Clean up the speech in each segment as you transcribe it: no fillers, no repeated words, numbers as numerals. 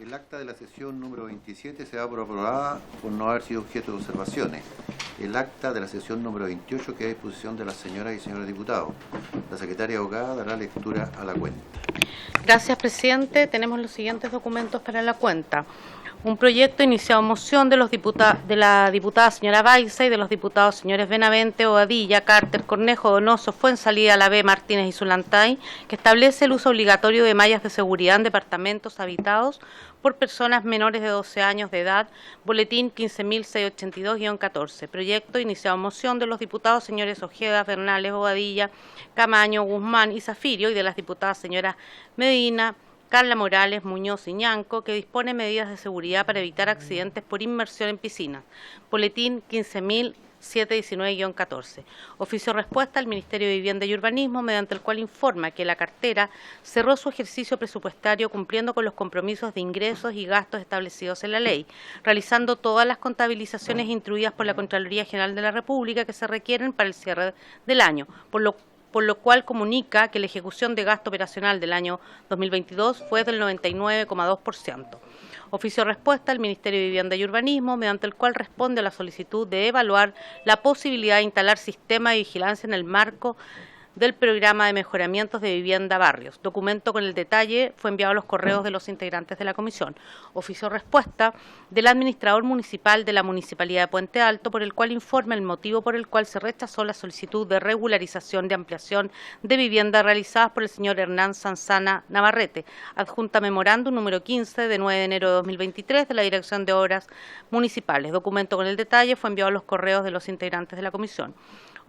El acta de la sesión número 27 se da por aprobada por no haber sido objeto de observaciones. El acta de la sesión número 28 queda a disposición de las señoras y señores diputados. La secretaria abogada dará lectura a la cuenta. Gracias, presidente. Tenemos los siguientes documentos para la cuenta. Un proyecto iniciado en moción de la diputada señora Baiza y de los diputados señores Benavente, Bobadilla, Carter, Cornejo, Donoso, Fuenzalida, Alavés, Martínez y Zulantay, que establece el uso obligatorio de mallas de seguridad en departamentos habitados por personas menores de 12 años de edad, boletín 15.682-14. Proyecto iniciado en moción de los diputados señores Ojeda, Bernales, Bobadilla, Camaño, Guzmán y Zafirio y de las diputadas señoras Medina, Carla Morales, Muñoz y Ñanco, que dispone medidas de seguridad para evitar accidentes por inmersión en piscinas. Boletín 15.719-14. Oficio respuesta al Ministerio de Vivienda y Urbanismo, mediante el cual informa que la cartera cerró su ejercicio presupuestario cumpliendo con los compromisos de ingresos y gastos establecidos en la ley, realizando todas las contabilizaciones instruidas por la Contraloría General de la República que se requieren para el cierre del año, por lo cual comunica que la ejecución de gasto operacional del año 2022 fue del 99,2%. Oficio respuesta al Ministerio de Vivienda y Urbanismo, mediante el cual responde a la solicitud de evaluar la posibilidad de instalar sistema de vigilancia en el marco del programa de mejoramientos de vivienda barrios. Documento con el detalle fue enviado a los correos de los integrantes de la comisión. Oficio respuesta del administrador municipal de la Municipalidad de Puente Alto, por el cual informa el motivo por el cual se rechazó la solicitud de regularización de ampliación de vivienda realizadas por el señor Hernán Sanzana Navarrete, adjunta memorándum número 15 de 9 de enero de 2023 de la Dirección de Obras Municipales. Documento con el detalle fue enviado a los correos de los integrantes de la comisión.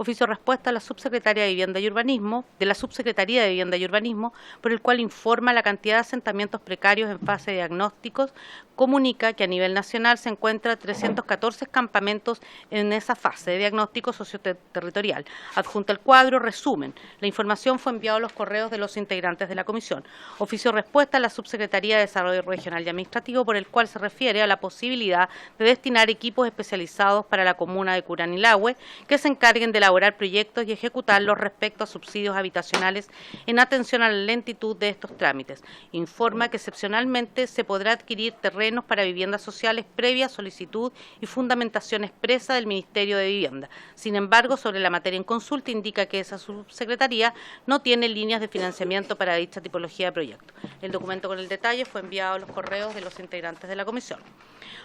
Oficio respuesta a la Subsecretaría de Vivienda y Urbanismo, de la Subsecretaría de Vivienda y Urbanismo, por el cual informa la cantidad de asentamientos precarios en fase de diagnósticos, comunica que a nivel nacional se encuentra 314 campamentos en esa fase de diagnóstico socioterritorial. Adjunta el cuadro, resumen. La información fue enviada a los correos de los integrantes de la comisión. Oficio respuesta a la Subsecretaría de Desarrollo Regional y Administrativo, por el cual se refiere a la posibilidad de destinar equipos especializados para la comuna de Curanilahue que se encarguen de elaborar proyectos y ejecutarlos respecto a subsidios habitacionales en atención a la lentitud de estos trámites. Informa que excepcionalmente se podrá adquirir terrenos para viviendas sociales previa solicitud y fundamentación expresa del Ministerio de Vivienda. Sin embargo, sobre la materia en consulta indica que esa subsecretaría no tiene líneas de financiamiento para dicha tipología de proyecto. El documento con el detalle fue enviado a los correos de los integrantes de la comisión.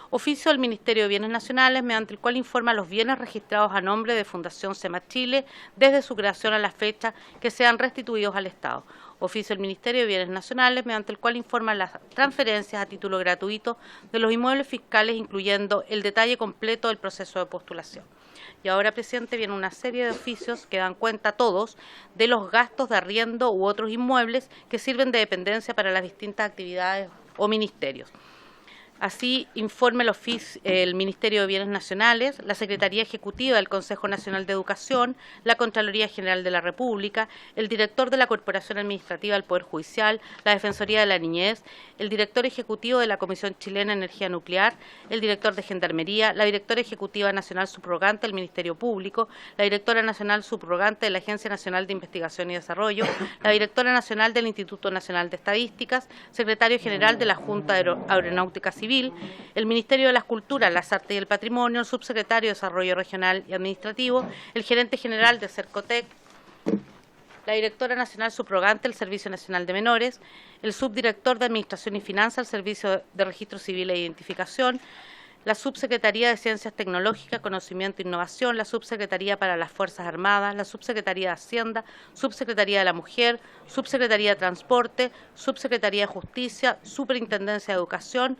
Oficio del Ministerio de Bienes Nacionales, mediante el cual informa los bienes registrados a nombre de Fundación SEMA Chile desde su creación a la fecha que sean restituidos al Estado. Oficio del Ministerio de Bienes Nacionales, mediante el cual informa las transferencias a título gratuito de los inmuebles fiscales, incluyendo el detalle completo del proceso de postulación. Y ahora, presidente, viene una serie de oficios que dan cuenta todos de los gastos de arriendo u otros inmuebles que sirven de dependencia para las distintas actividades o ministerios. Así informa el Ministerio de Bienes Nacionales, la Secretaría Ejecutiva del Consejo Nacional de Educación, la Contraloría General de la República, el director de la Corporación Administrativa del Poder Judicial, la Defensoría de la Niñez, el director ejecutivo de la Comisión Chilena de Energía Nuclear, el director de Gendarmería, la directora ejecutiva nacional subrogante del Ministerio Público, la directora nacional subrogante de la Agencia Nacional de Investigación y Desarrollo, la directora nacional del Instituto Nacional de Estadísticas, secretario general de la Junta Aeronáutica Civil, el Ministerio de las Culturas, las Artes y el Patrimonio, el subsecretario de Desarrollo Regional y Administrativo, el gerente general de Cercotec, la directora nacional subrogante del Servicio Nacional de Menores, el subdirector de Administración y Finanzas del Servicio de Registro Civil e Identificación, la Subsecretaría de Ciencias Tecnológicas, Conocimiento e Innovación, la Subsecretaría para las Fuerzas Armadas, la Subsecretaría de Hacienda, Subsecretaría de la Mujer, Subsecretaría de Transporte, Subsecretaría de Justicia, Superintendencia de Educación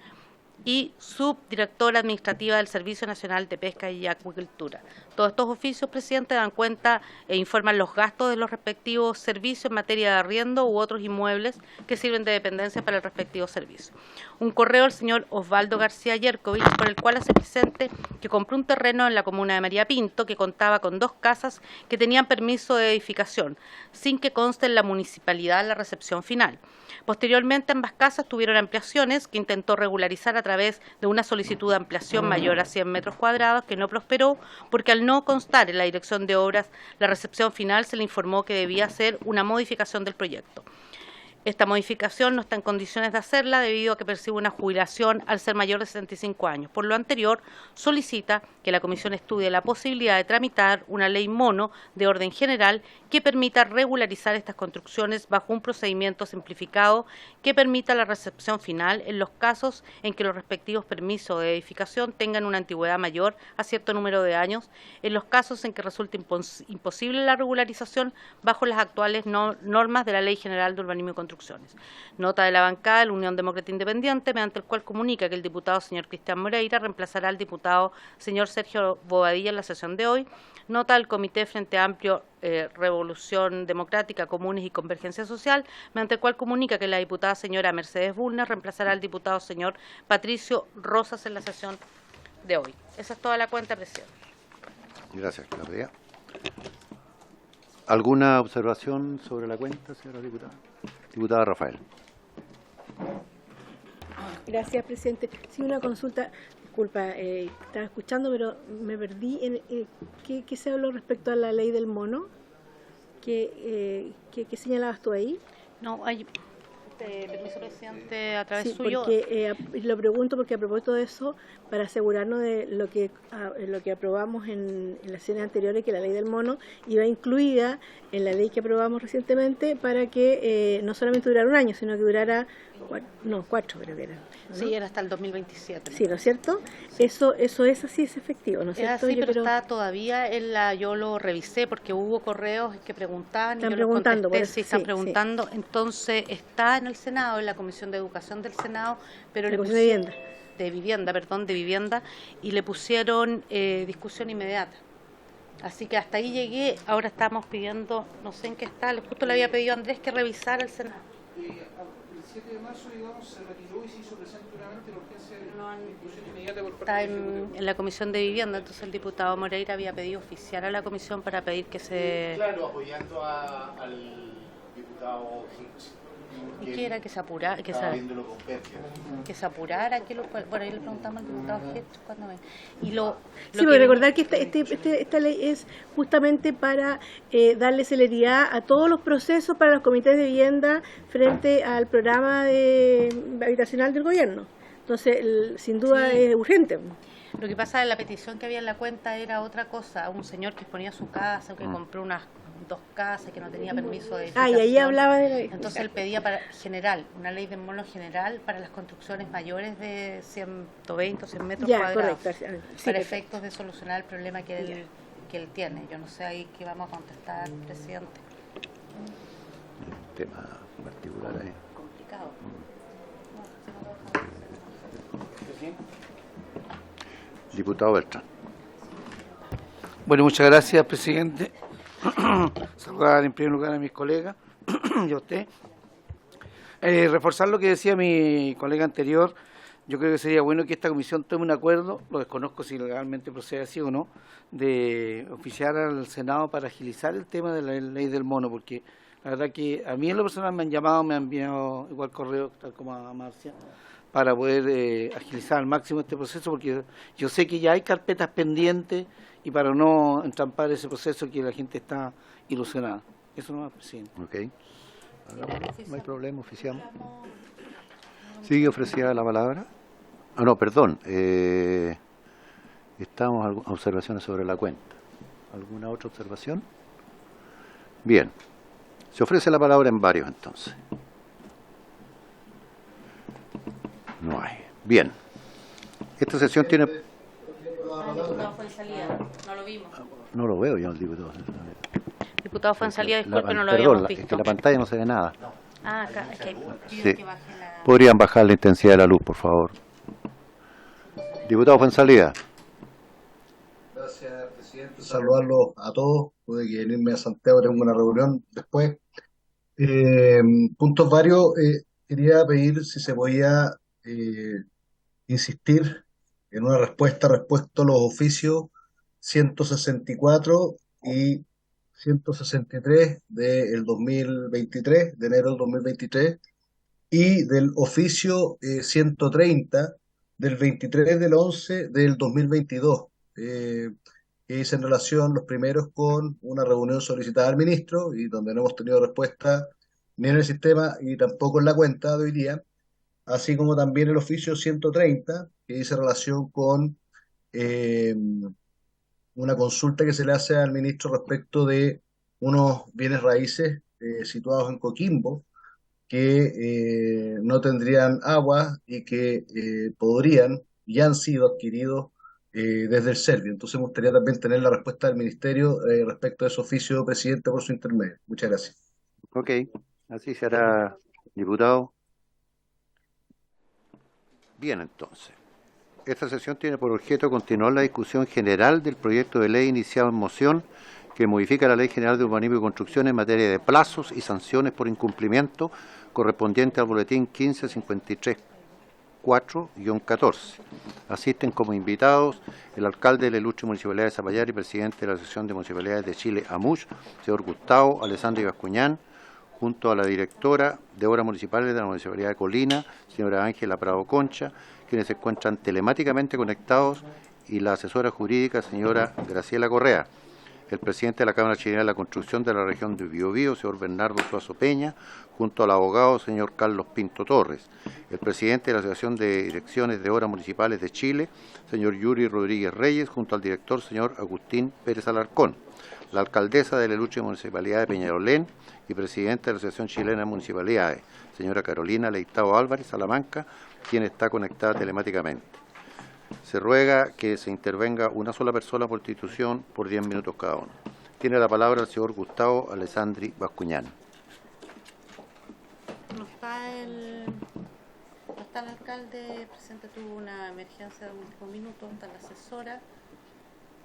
y subdirectora administrativa del Servicio Nacional de Pesca y Acuicultura. Todos estos oficios, presidente, dan cuenta e informan los gastos de los respectivos servicios en materia de arriendo u otros inmuebles que sirven de dependencia para el respectivo servicio. Un correo al señor Osvaldo García Yerkovich, por el cual hace presente que compró un terreno en la comuna de María Pinto que contaba con 2 casas que tenían permiso de edificación, sin que conste en la municipalidad la recepción final. Posteriormente, ambas casas tuvieron ampliaciones que intentó regularizar a través de una solicitud de ampliación mayor a 100 metros cuadrados que no prosperó porque al no constar en la dirección de obras la recepción final se le informó que debía ser una modificación del proyecto. Esta modificación no está en condiciones de hacerla debido a que percibe una jubilación al ser mayor de 65 años. Por lo anterior, solicita que la Comisión estudie la posibilidad de tramitar una ley mono de orden general que permita regularizar estas construcciones bajo un procedimiento simplificado que permita la recepción final en los casos en que los respectivos permisos de edificación tengan una antigüedad mayor a cierto número de años, en los casos en que resulte imposible la regularización bajo las actuales normas de la Ley General de Urbanismo y Construcciones. Nota de la bancada de la Unión Demócrata Independiente, mediante el cual comunica que el diputado señor Cristian Moreira reemplazará al diputado señor Sergio Bobadilla en la sesión de hoy. Nota del Comité Frente Amplio, Revolución Democrática, Comunes y Convergencia Social, mediante el cual comunica que la diputada señora Mercedes Bulnes reemplazará al diputado señor Patricio Rosas en la sesión de hoy. Esa es toda la cuenta, presidente. Gracias, Claudia. ¿Alguna observación sobre la cuenta, señora diputada? Diputada Rafael. Gracias, presidente. Sí, una consulta. Disculpa, estaba escuchando, pero me perdí. ¿Qué se habló respecto a la ley del mono? ¿Qué señalabas tú ahí? No, hay... permiso, presidente, a través Sí, suyo. porque, lo pregunto porque a propósito de eso, para asegurarnos de lo que aprobamos en las sesiones anteriores, que la ley del mono iba incluida en la ley que aprobamos recientemente para que no solamente durara un año, sino que durara 4 creo que era. ¿no? Sí, era hasta el 2027. ¿no? Sí, ¿no es cierto? Sí. Eso es así, es efectivo, ¿no es Es cierto? así, pero está todavía yo lo revisé porque hubo correos que preguntaban. Están y yo preguntando, contesté, por eso, sí, están sí, preguntando. sí. Entonces está en el Senado, en la Comisión de Educación del Senado, pero la Comisión de Vivienda. de vivienda, y le pusieron discusión inmediata. Así que hasta ahí llegué. Ahora estamos pidiendo, no sé en qué está, justo le había pedido a Andrés que revisara el Senado. El 7 de marzo, digamos, se retiró y se hizo presente nuevamente la urgencia de discusión inmediata por parte Está del Ejecutivo. en la Comisión de Vivienda, entonces el diputado Moreira había pedido oficiar a la comisión para pedir que se... Claro, apoyando al diputado Hicks. ¿Y qué era? Que se apurara, que se apurara, bueno, ahí le preguntamos al diputado Hitch cuando ven. Y Sí, pero recordar que esta ley es justamente para darle celeridad a todos los procesos para los comités de vivienda frente al programa habitacional del gobierno. Entonces, sin duda Sí. es urgente. Lo que pasa es la petición que había en la cuenta era otra cosa, un señor que exponía su casa, que compró unas 2 casas, que no tenía permiso de edificación. Y ahí hablaba de la... Entonces él pedía una ley de mono general para las construcciones mayores de 120 o 100 metros cuadrados, correcto. Sí, para efectos de solucionar el problema que él tiene. Yo no sé ahí qué vamos a contestar, presidente. Tema particular ahí. Complicado. Diputado Beltrán. Bueno, muchas gracias, presidente. Saludar en primer lugar a mis colegas y a usted. Reforzar lo que decía mi colega anterior, yo creo que sería bueno que esta comisión tome un acuerdo, lo desconozco si legalmente procede así o no, de oficiar al Senado para agilizar el tema de la ley del mono, porque la verdad que a mí en lo personal me han llamado, me han enviado igual correo, tal como a Marcia, para poder agilizar al máximo este proceso, porque yo sé que ya hay carpetas pendientes y para no entrampar ese proceso que la gente está ilusionada. Eso no es, presidente. Ok. No hay problema, oficiamos. ¿Sigue ofrecida la palabra? No, perdón. Estamos a observaciones sobre la cuenta. ¿Alguna otra observación? Bien. Se ofrece la palabra en varios, entonces. No hay. Bien. Esta sesión tiene... El diputado fue en salida, no lo vimos. No lo veo yo, el diputado. El diputado fue en salida, disculpe, no lo Perdón, habíamos es visto. que en la pantalla no se ve nada. Acá, es que hay Sí. que baje la... ¿Podrían bajar la intensidad de la luz, por favor? Diputado Fuenzalida. Gracias, presidente. saludarlos a todos. Tuve que venirme a Santiago, tengo una reunión después. Puntos varios. Quería pedir si se podía insistir en una respuesta respecto a los oficios 164 y 163 del 2023, de enero del 2023, y del oficio 130 del 23 del 11 del 2022, que hice en relación los primeros con una reunión solicitada al ministro y donde no hemos tenido respuesta ni en el sistema y tampoco en la cuenta de hoy día, así como también el oficio 130, que dice relación con una consulta que se le hace al ministro respecto de unos bienes raíces situados en Coquimbo, que no tendrían agua y que podrían y han sido adquiridos desde el Servio. Entonces me gustaría también tener la respuesta del ministerio respecto a ese oficio, presidente, por su intermedio. Muchas gracias. Ok, así será, diputado. Bien, entonces. Esta sesión tiene por objeto continuar la discusión general del proyecto de ley iniciado en moción que modifica la Ley General de Urbanismo y Construcción en materia de plazos y sanciones por incumplimiento correspondiente al boletín 1553-4-14. Asisten como invitados el alcalde de la ilustre Municipalidad de Zapallar y presidente de la Asociación de Municipalidades de Chile, AMUCH, señor Gustavo Alessandri Bascuñán, junto a la directora de Obras Municipales de la Municipalidad de Colina, señora Ángela Prado Concha, quienes se encuentran telemáticamente conectados, y la asesora jurídica, señora Graciela Correa. El presidente de la Cámara Chilena de la Construcción de la región de Biobío, señor Bernardo Suazo Peña, junto al abogado, señor Carlos Pinto Torres. El presidente de la Asociación de Direcciones de Obras Municipales de Chile, señor Yuri Rodríguez Reyes, junto al director, señor Agustín Pérez Alarcón. La alcaldesa de la ilustre Municipalidad de Peñalolén y presidenta de la Asociación Chilena de Municipalidades, señora Carolina Leitao Álvarez Salamanca, quien está conectada telemáticamente. Se ruega que se intervenga una sola persona por institución por 10 minutos cada uno. Tiene la palabra el señor Gustavo Alessandri Bascuñán. No está el alcalde, presente, tuvo una emergencia de último minuto, está la asesora.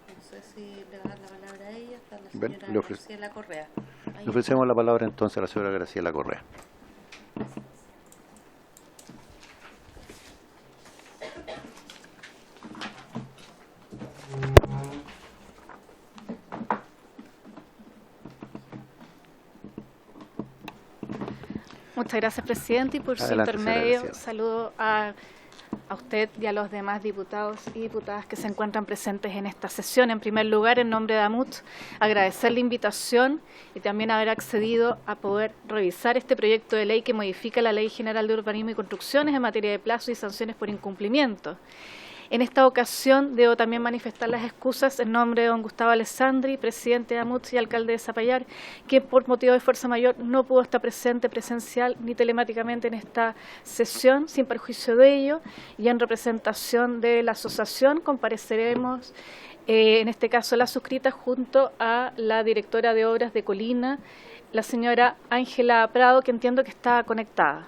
No sé si le va a dar la palabra a ella, está la señora Graciela Correa. Le ofrecemos la palabra entonces a la señora Graciela Correa. Muchas gracias, presidente, y por Adelante, su intermedio señora. saludo a usted y a los demás diputados y diputadas que se encuentran presentes en esta sesión. En primer lugar, en nombre de AMUCH, agradecer la invitación y también haber accedido a poder revisar este proyecto de ley que modifica la Ley General de Urbanismo y Construcciones en materia de plazos y sanciones por incumplimiento. En esta ocasión debo también manifestar las excusas en nombre de don Gustavo Alessandri, presidente de AMUCH y alcalde de Zapallar, que por motivo de fuerza mayor no pudo estar presente presencial ni telemáticamente en esta sesión. Sin perjuicio de ello, y en representación de la asociación, compareceremos, en este caso la suscrita, junto a la directora de Obras de Colina, la señora Ángela Prado, que entiendo que está conectada.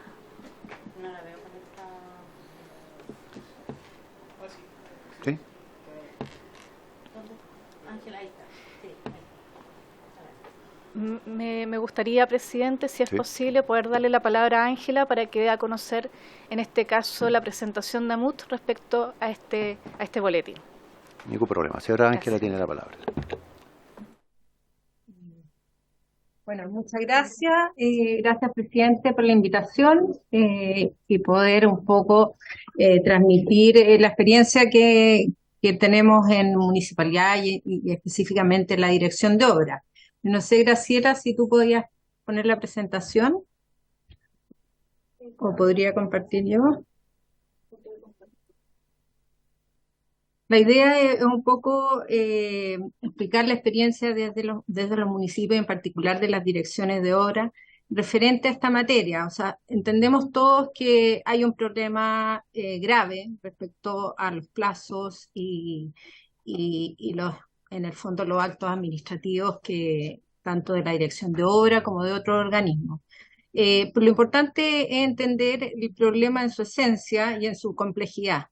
¿Sí? Me gustaría, presidente, si es Sí. posible, poder darle la palabra a Ángela para que dé a conocer, en este caso, la presentación de AMUT respecto a este boletín. Ningún problema. Señora Ángela Gracias. tiene la palabra. Bueno, muchas gracias. Gracias, presidente, por la invitación y poder un poco transmitir la experiencia que tenemos en municipalidad y específicamente en la dirección de obra. No sé, Graciela, si tú podías poner la presentación o podría compartir yo. La idea es un poco explicar la experiencia desde los municipios, en particular de las direcciones de obra, referente a esta materia. O sea, entendemos todos que hay un problema grave respecto a los plazos y en el fondo, los actos administrativos que tanto de la dirección de obra como de otros organismos. Pero lo importante es entender el problema en su esencia y en su complejidad.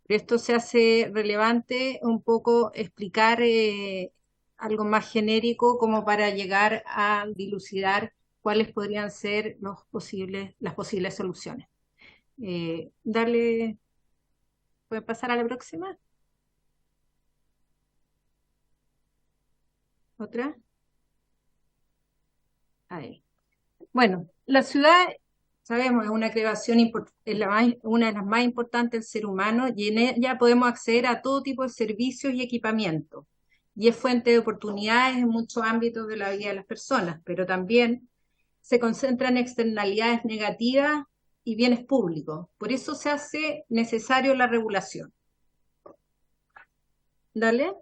Pero esto se hace relevante un poco explicar algo más genérico como para llegar a dilucidar cuáles podrían ser las posibles soluciones. ¿Puede pasar a la próxima? ¿Otra? Ahí. Bueno, la ciudad, sabemos, es una creación, una de las más importantes del ser humano y en ella podemos acceder a todo tipo de servicios y equipamientos. Y es fuente de oportunidades en muchos ámbitos de la vida de las personas, pero también se concentra en externalidades negativas y bienes públicos. Por eso se hace necesario la regulación. Dale.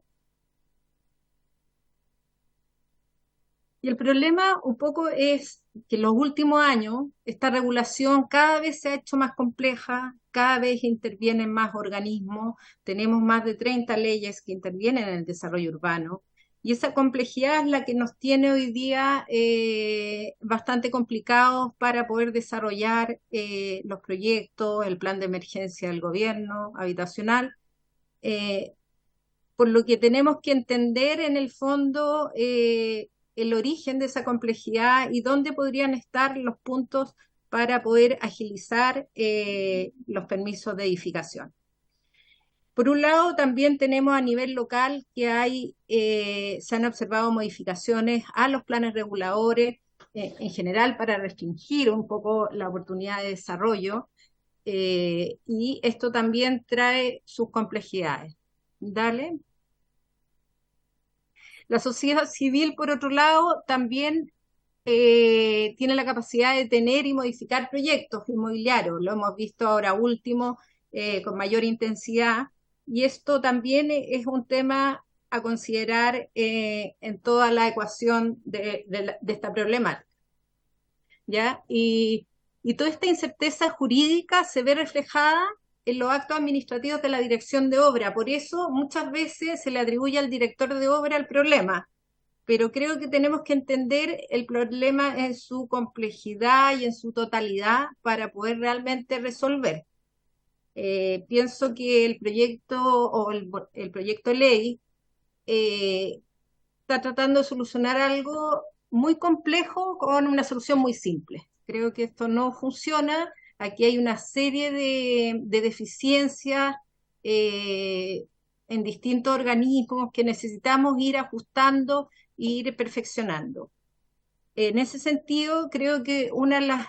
Y el problema un poco es que en los últimos años esta regulación cada vez se ha hecho más compleja, cada vez intervienen más organismos, tenemos más de 30 leyes que intervienen en el desarrollo urbano, y esa complejidad es la que nos tiene hoy día bastante complicados para poder desarrollar los proyectos, el plan de emergencia del gobierno habitacional, por lo que tenemos que entender en el fondo el origen de esa complejidad y dónde podrían estar los puntos para poder agilizar los permisos de edificación. Por un lado, también tenemos a nivel local que se han observado modificaciones a los planes reguladores en general para restringir un poco la oportunidad de desarrollo, y esto también trae sus complejidades. Dale. La sociedad civil, por otro lado, también tiene la capacidad de tener y modificar proyectos inmobiliarios. Lo hemos visto ahora último con mayor intensidad, y esto también es un tema a considerar en toda la ecuación de esta problemática. ¿Ya? Y toda esta incerteza jurídica se ve reflejada en los actos administrativos de la dirección de obra. Por eso muchas veces se le atribuye al director de obra el problema, pero creo que tenemos que entender el problema en su complejidad y en su totalidad para poder realmente resolver. Pienso que el proyecto o el proyecto de ley está tratando de solucionar algo muy complejo con una solución muy simple. Creo que esto no funciona. Aquí hay una serie de deficiencias en distintos organismos que necesitamos ir ajustando e ir perfeccionando. En ese sentido, creo que una de las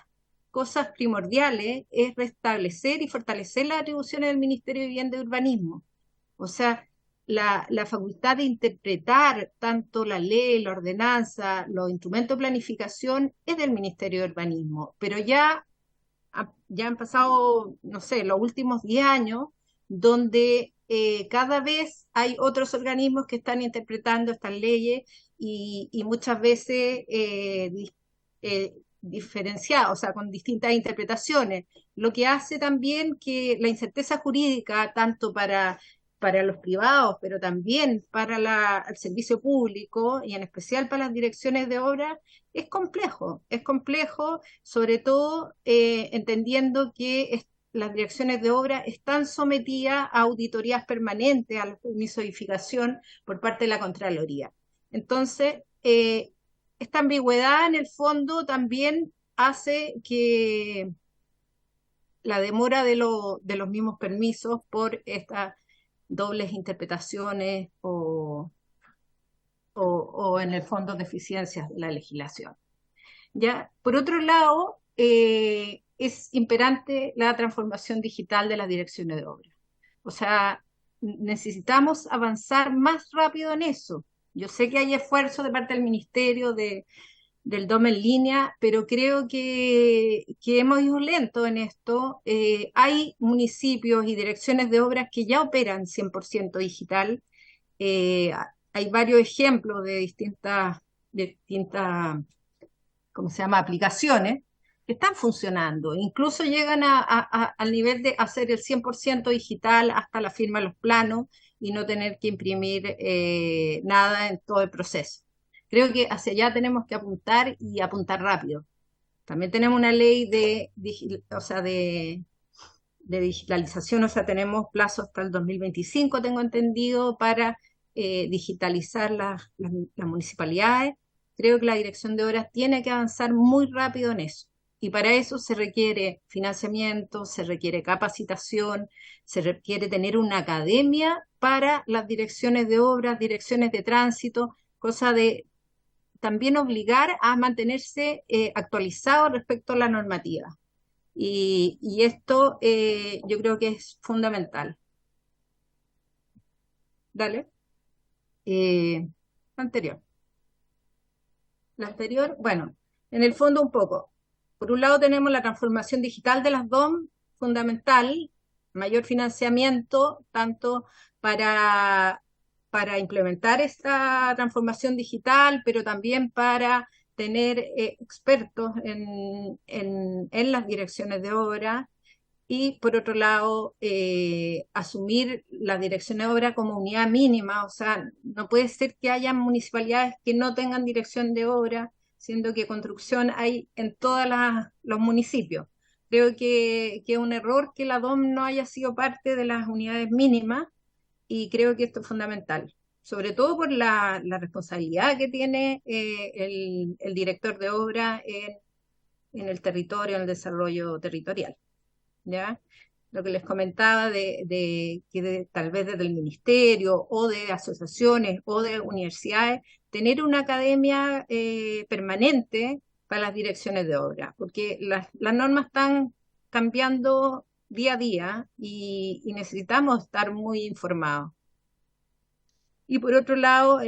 cosas primordiales es restablecer y fortalecer las atribuciones del Ministerio de Vivienda y Urbanismo. O sea, la facultad de interpretar tanto la ley, la ordenanza, los instrumentos de planificación es del Ministerio de Urbanismo, pero ya han pasado, no sé, los últimos 10 años, donde cada vez hay otros organismos que están interpretando estas leyes y muchas veces diferenciadas, o sea, con distintas interpretaciones, lo que hace también que la incerteza jurídica, tanto para los privados, pero también para el servicio público y en especial para las direcciones de obra, es complejo, sobre todo entendiendo que las direcciones de obra están sometidas a auditorías permanentes a los permisos de edificación por parte de la Contraloría. Entonces, esta ambigüedad en el fondo también hace que la demora de los mismos permisos por estas dobles interpretaciones o en el fondo deficiencias de la legislación. ¿Ya? Por otro lado, es imperante la transformación digital de las direcciones de obra. O sea, necesitamos avanzar más rápido en eso. Yo sé que hay esfuerzos de parte del Ministerio del DOM en línea, pero creo que hemos ido lento en esto. Hay municipios y direcciones de obras que ya operan 100% digital. Hay varios ejemplos de distintas, ¿cómo se llama?, aplicaciones que están funcionando. Incluso llegan al nivel de hacer el 100% digital hasta la firma de los planos y no tener que imprimir nada en todo el proceso. Creo que hacia allá tenemos que apuntar y apuntar rápido. También tenemos una ley de digitalización, o sea, tenemos plazo hasta el 2025, tengo entendido, para digitalizar las municipalidades. Creo que la Dirección de Obras tiene que avanzar muy rápido en eso. Y para eso se requiere financiamiento, se requiere capacitación, se requiere tener una academia para las direcciones de obras, direcciones de tránsito, cosa de también obligar a mantenerse actualizados respecto a la normativa. Y esto yo creo que es fundamental. Dale. Anterior. La anterior, bueno, en el fondo un poco. Por un lado tenemos la transformación digital de las DOM, fundamental, mayor financiamiento, tanto para implementar esta transformación digital, pero también para tener expertos en las direcciones de obra, y por otro lado asumir la dirección de obra como unidad mínima. O sea, no puede ser que haya municipalidades que no tengan dirección de obra, siendo que construcción hay en todos los municipios. Creo que es un error que la DOM no haya sido parte de las unidades mínimas, y creo que esto es fundamental, sobre todo por la responsabilidad que tiene el director de obra en el territorio, en el desarrollo territorial. ¿Ya? Lo que les comentaba que tal vez desde el ministerio o de asociaciones o de universidades, tener una academia permanente para las direcciones de obra, porque las normas están cambiando día a día y necesitamos estar muy informados. Y por otro lado,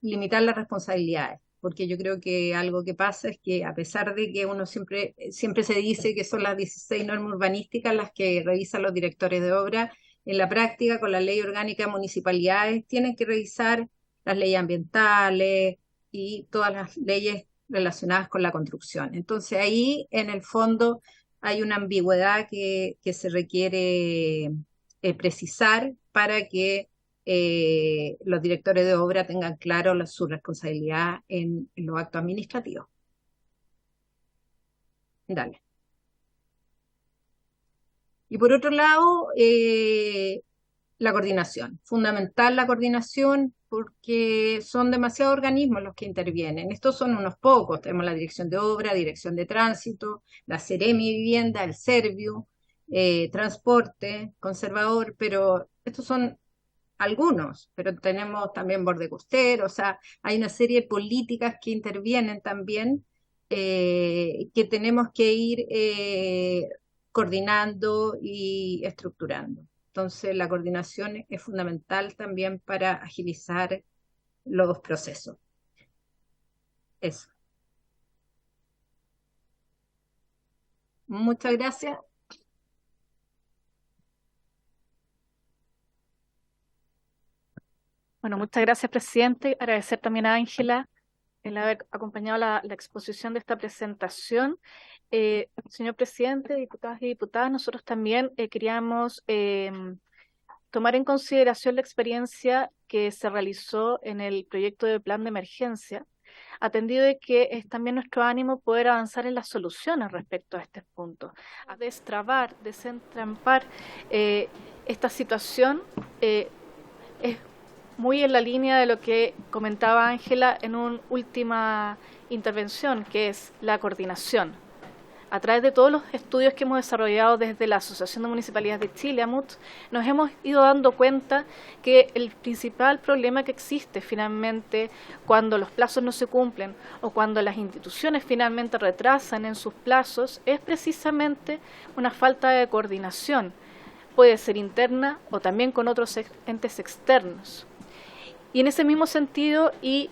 limitar las responsabilidades, porque yo creo que algo que pasa es que, a pesar de que uno siempre se dice que son las 16 normas urbanísticas las que revisan los directores de obra, en la práctica, con la Ley Orgánica de Municipalidades, tienen que revisar las leyes ambientales y todas las leyes relacionadas con la construcción. Entonces ahí, en el fondo, hay una ambigüedad que se requiere precisar para que los directores de obra tengan claro su responsabilidad en los actos administrativos. Dale. Y por otro lado, la coordinación. Fundamental la coordinación, porque son demasiados organismos los que intervienen. Estos son unos pocos. Tenemos la Dirección de Obra, Dirección de Tránsito, la Seremi Vivienda, el Serviu, Transporte, Conservador, pero estos son algunos, pero tenemos también borde costero. O sea, hay una serie de políticas que intervienen también, que tenemos que ir coordinando y estructurando. Entonces, la coordinación es fundamental también para agilizar los procesos. Eso. Muchas gracias. Bueno, muchas gracias, presidente. Agradecer también a Ángela el haber acompañado la exposición de esta presentación. Señor presidente, diputados y diputadas, nosotros también queríamos tomar en consideración la experiencia que se realizó en el proyecto de plan de emergencia, atendido de que es también nuestro ánimo poder avanzar en las soluciones respecto a este punto, a destrabar, desentrampar esta situación. Es muy en la línea de lo que comentaba Ángela en una última intervención, que es la coordinación. A través de todos los estudios que hemos desarrollado desde la Asociación de Municipalidades de Chile, AMUT, nos hemos ido dando cuenta que el principal problema que existe finalmente cuando los plazos no se cumplen o cuando las instituciones finalmente retrasan en sus plazos es precisamente una falta de coordinación. Puede ser interna o también con otros entes externos. Y en ese mismo sentido, y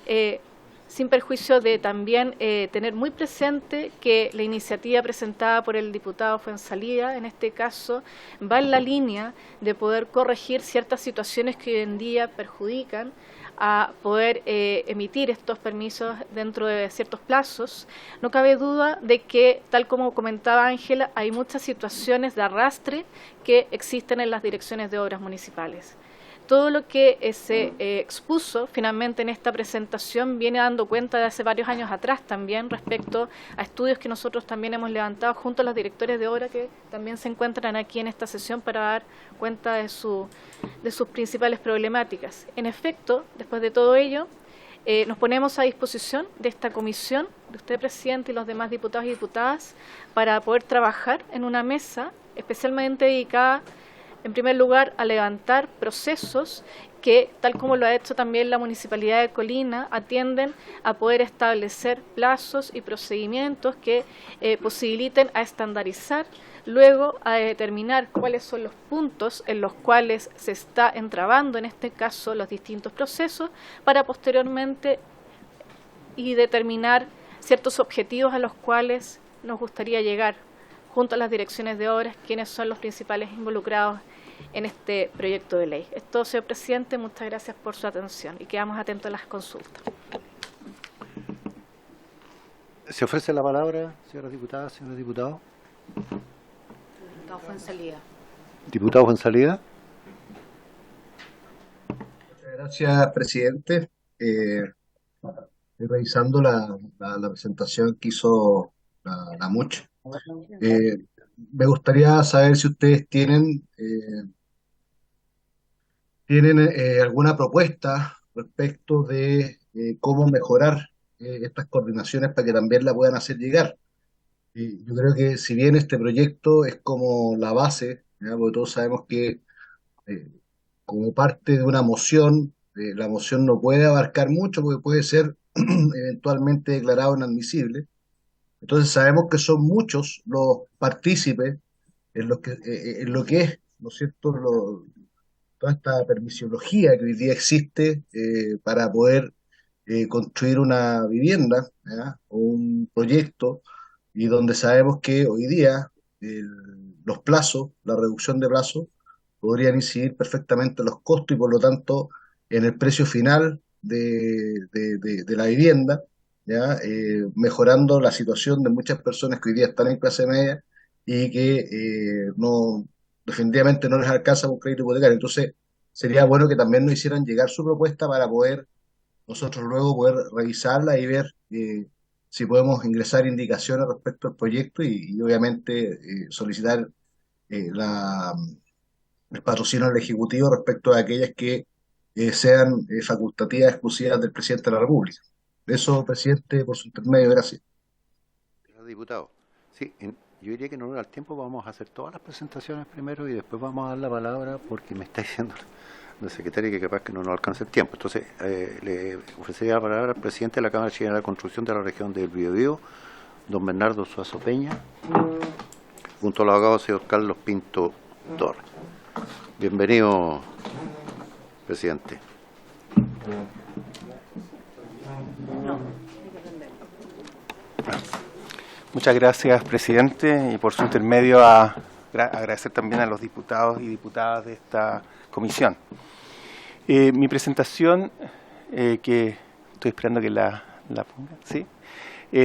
sin perjuicio de también tener muy presente que la iniciativa presentada por el diputado Fuenzalida, en este caso, va en la línea de poder corregir ciertas situaciones que hoy en día perjudican a poder emitir estos permisos dentro de ciertos plazos. No cabe duda de que, tal como comentaba Ángela, hay muchas situaciones de arrastre que existen en las direcciones de obras municipales. todo lo que se expuso finalmente en esta presentación viene dando cuenta de hace varios años atrás también respecto a estudios que nosotros también hemos levantado junto a los directores de obra que también se encuentran aquí en esta sesión para dar cuenta de sus principales problemáticas. En efecto, después de todo ello, nos ponemos a disposición de esta comisión, de usted, presidente, y los demás diputados y diputadas, para poder trabajar en una mesa especialmente dedicada, en primer lugar, a levantar procesos que, tal como lo ha hecho también la Municipalidad de Colina, atienden a poder establecer plazos y procedimientos que posibiliten a estandarizar, luego a determinar cuáles son los puntos en los cuales se está entrabando, en este caso, los distintos procesos, para posteriormente y determinar ciertos objetivos a los cuales nos gustaría llegar junto a las direcciones de obras, quienes son los principales involucrados en este proyecto de ley. Es todo, señor presidente. Muchas gracias por su atención y quedamos atentos a las consultas. ¿Se ofrece la palabra, señoras diputadas, señores diputados? Diputado Fuenzalida. ¿Diputado Fuenzalida? Muchas gracias, presidente. Estoy revisando la presentación que hizo la MUCH. Me gustaría saber si ustedes tienen alguna propuesta respecto de cómo mejorar estas coordinaciones para que también la puedan hacer llegar. Yo creo que si bien este proyecto es como la base, ¿ya? Porque todos sabemos que como parte de una moción, la moción no puede abarcar mucho porque puede ser eventualmente declarado inadmisible. Entonces sabemos que son muchos los partícipes en lo que es, ¿no es cierto?, toda esta permisiología que hoy día existe para poder construir una vivienda, ¿ya? O un proyecto, y donde sabemos que hoy día los plazos, la reducción de plazos, podrían incidir perfectamente en los costos y por lo tanto en el precio final de la vivienda, ¿ya? Mejorando la situación de muchas personas que hoy día están en clase media y que definitivamente no les alcanza con crédito hipotecario. Entonces, sería bueno que también nos hicieran llegar su propuesta para poder nosotros luego poder revisarla y ver si podemos ingresar indicaciones respecto al proyecto y obviamente solicitar el patrocinio al Ejecutivo respecto a aquellas que sean facultativas exclusivas del presidente de la República. Eso, presidente, por su intermedio, gracias. Diputado, sí, yo diría que en honor al tiempo vamos a hacer todas las presentaciones primero y después vamos a dar la palabra porque me está diciendo la secretaria que capaz que no nos alcance el tiempo. Entonces, le ofrecería la palabra al presidente de la Cámara Chilena de la Construcción de la Región del Biobío, don Bernardo Suazo Peña, junto al abogado señor Carlos Pinto Torres. Bienvenido, presidente. Muchas gracias, presidente, y por su intermedio agradecer también a los diputados y diputadas de esta comisión. Mi presentación, que estoy esperando que la ponga, ¿sí?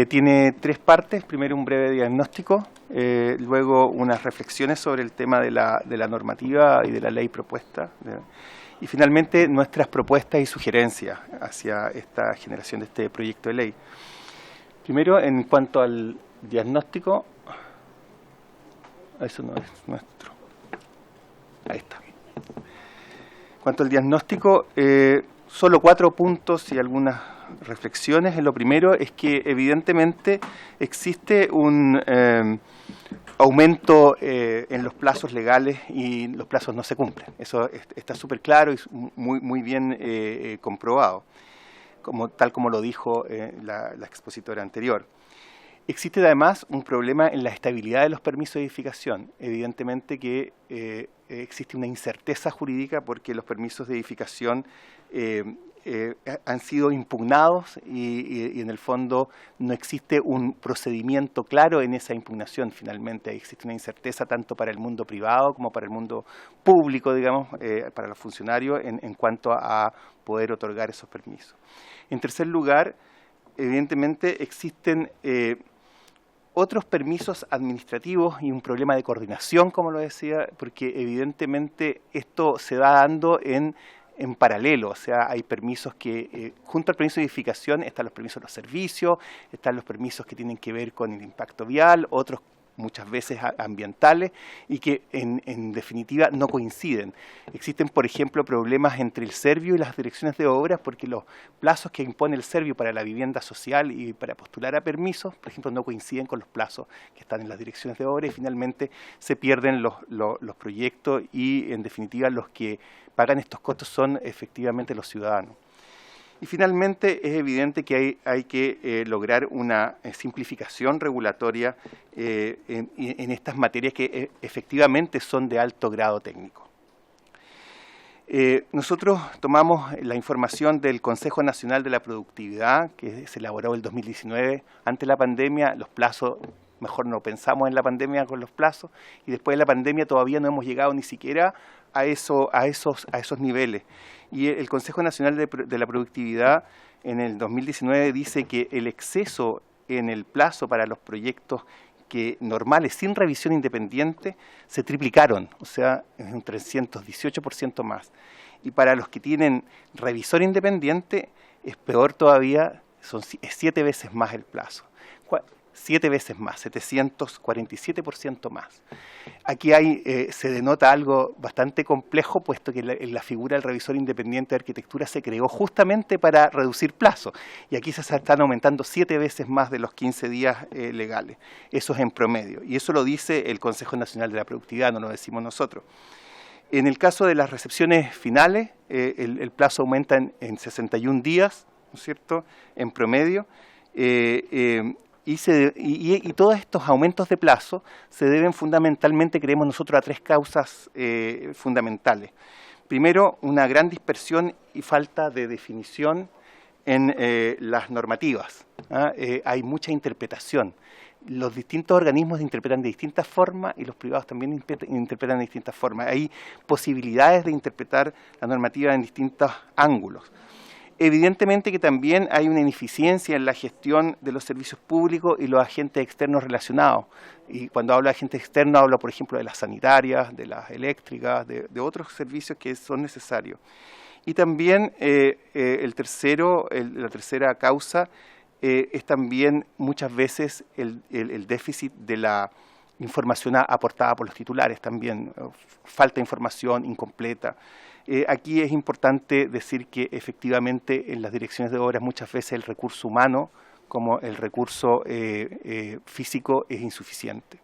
Tiene tres partes. Primero, un breve diagnóstico, luego unas reflexiones sobre el tema de la normativa y de la ley propuesta, y finalmente nuestras propuestas y sugerencias hacia esta generación de este proyecto de ley. Primero, en cuanto al diagnóstico, eso no es nuestro, ahí está. En cuanto al diagnóstico, solo 4 puntos y algunas reflexiones. Lo primero es que evidentemente existe un aumento en los plazos legales y los plazos no se cumplen. Eso está súper claro y muy bien comprobado, tal como lo dijo la expositora anterior. Existe además un problema en la estabilidad de los permisos de edificación. Evidentemente que existe una incerteza jurídica porque los permisos de edificación han sido impugnados y en el fondo no existe un procedimiento claro en esa impugnación. Finalmente existe una incerteza tanto para el mundo privado como para el mundo público, digamos, para los funcionarios en cuanto a poder otorgar esos permisos. En tercer lugar, evidentemente existen otros permisos administrativos y un problema de coordinación, como lo decía, porque evidentemente esto se va dando en paralelo, o sea, hay permisos que, junto al permiso de edificación, están los permisos de los servicios, están los permisos que tienen que ver con el impacto vial, otros muchas veces ambientales, y que en definitiva no coinciden. Existen, por ejemplo, problemas entre el Servio y las direcciones de obras, porque los plazos que impone el Servio para la vivienda social y para postular a permisos, por ejemplo, no coinciden con los plazos que están en las direcciones de obras, y finalmente se pierden los proyectos, y en definitiva los que pagan estos costos son efectivamente los ciudadanos. Y finalmente es evidente que hay que lograr una simplificación regulatoria en estas materias que efectivamente son de alto grado técnico. Nosotros tomamos la información del Consejo Nacional de la Productividad, que se elaboró el 2019, ante la pandemia. Los plazos, mejor no pensamos en la pandemia con los plazos, y después de la pandemia todavía no hemos llegado ni siquiera a esos niveles. Y el Consejo Nacional de la Productividad en el 2019 dice que el exceso en el plazo para los proyectos normales sin revisión independiente se triplicaron, o sea, es un 318% más. Y para los que tienen revisor independiente es peor todavía, es 7 veces más el plazo. 7 veces más, 747% más. Aquí se denota algo bastante complejo, puesto que la figura del revisor independiente de arquitectura se creó justamente para reducir plazos, y aquí se están aumentando 7 veces más de los 15 días legales. Eso es en promedio, y eso lo dice el Consejo Nacional de la Productividad, no lo decimos nosotros. En el caso de las recepciones finales, el plazo aumenta en 61 días, ¿no es cierto?, en promedio. Y todos estos aumentos de plazo se deben fundamentalmente, creemos nosotros, a 3 causas fundamentales. Primero, una gran dispersión y falta de definición en las normativas. Hay mucha interpretación. Los distintos organismos interpretan de distintas formas y los privados también interpretan de distintas formas. Hay posibilidades de interpretar la normativa en distintos ángulos. Evidentemente que también hay una ineficiencia en la gestión de los servicios públicos y los agentes externos relacionados. Y cuando hablo de agentes externos, hablo, por ejemplo, de las sanitarias, de las eléctricas, de otros servicios que son necesarios. Y también la tercera causa es también muchas veces el déficit de la información aportada por los titulares también, falta de información incompleta. Aquí es importante decir que efectivamente en las direcciones de obras muchas veces el recurso humano como el recurso físico es insuficiente.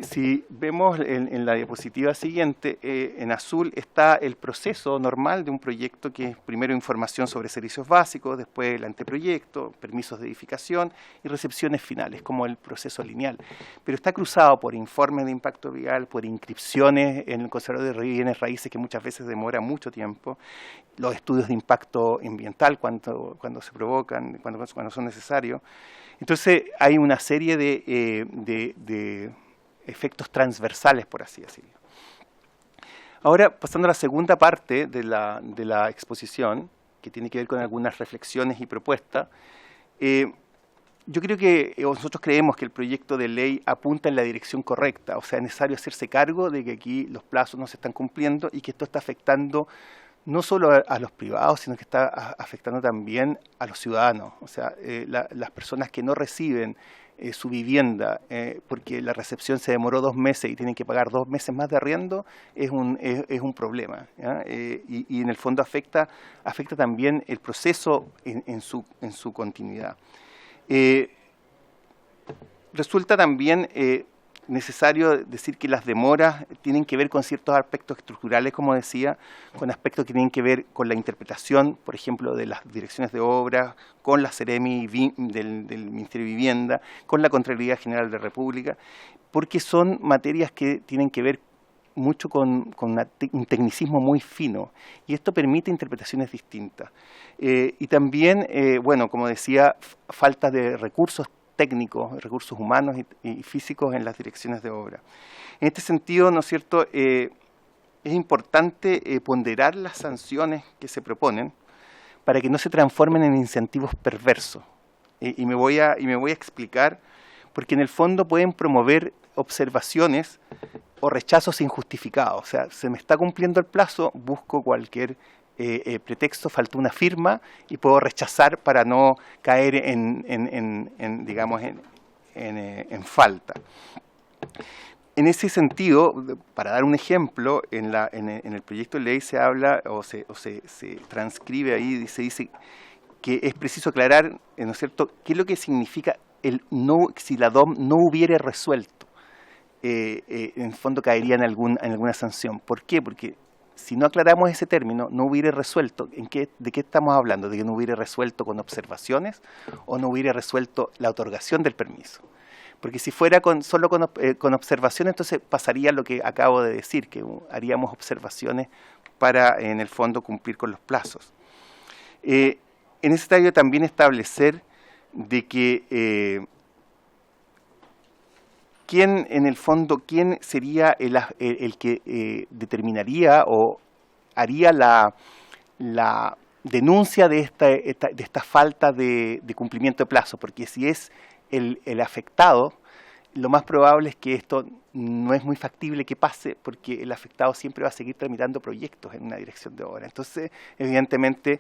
Si vemos en la diapositiva siguiente, en azul está el proceso normal de un proyecto, que es primero información sobre servicios básicos, después el anteproyecto, permisos de edificación y recepciones finales, como el proceso lineal. Pero está cruzado por informes de impacto vial, por inscripciones en el Conservatorio de Bienes Raíces, que muchas veces demora mucho tiempo, los estudios de impacto ambiental cuando se provocan, cuando son necesarios. Entonces hay una serie de efectos transversales, por así decirlo. Ahora, pasando a la segunda parte de la exposición, que tiene que ver con algunas reflexiones y propuestas, yo creo que nosotros creemos que el proyecto de ley apunta en la dirección correcta, o sea, es necesario hacerse cargo de que aquí los plazos no se están cumpliendo y que esto está afectando no solo a los privados, sino que está afectando también a los ciudadanos, o sea, las personas que no reciben su vivienda, porque la recepción se demoró 2 meses y tienen que pagar 2 meses más de arriendo, es un problema, ¿ya? Y en el fondo afecta también el proceso en su continuidad. Resulta también necesario decir que las demoras tienen que ver con ciertos aspectos estructurales, como decía, con aspectos que tienen que ver con la interpretación, por ejemplo, de las direcciones de obras, con la Seremi del Ministerio de Vivienda, con la Contraloría General de la República, porque son materias que tienen que ver mucho con un tecnicismo muy fino, y esto permite interpretaciones distintas. Y también, bueno, como decía, falta de recursos técnicos, recursos humanos y físicos en las direcciones de obra. En este sentido, ¿no es cierto?, es importante ponderar las sanciones que se proponen para que no se transformen en incentivos perversos. Y me voy a explicar porque en el fondo pueden promover observaciones o rechazos injustificados. O sea, se me está cumpliendo el plazo, busco cualquier pretexto, faltó una firma y puedo rechazar para no caer digamos, en falta. En ese sentido, para dar un ejemplo, en el proyecto de ley se habla o se transcribe ahí, se dice que es preciso aclarar, ¿no es cierto?, qué es lo que significa si la DOM no hubiera resuelto. En el fondo caería en alguna sanción. ¿Por qué? Porque si no aclaramos ese término, no hubiera resuelto. ¿De qué estamos hablando? ¿De que no hubiera resuelto con observaciones o no hubiera resuelto la otorgación del permiso? Porque si fuera solo con observaciones, entonces pasaría lo que acabo de decir, que haríamos observaciones para, en el fondo, cumplir con los plazos. En ese estadio también establecer de que quién sería el que determinaría o haría la denuncia de esta falta de cumplimiento de plazo, porque si es el afectado, lo más probable es que esto no es muy factible que pase, porque el afectado siempre va a seguir tramitando proyectos en una dirección de obra. Entonces, evidentemente,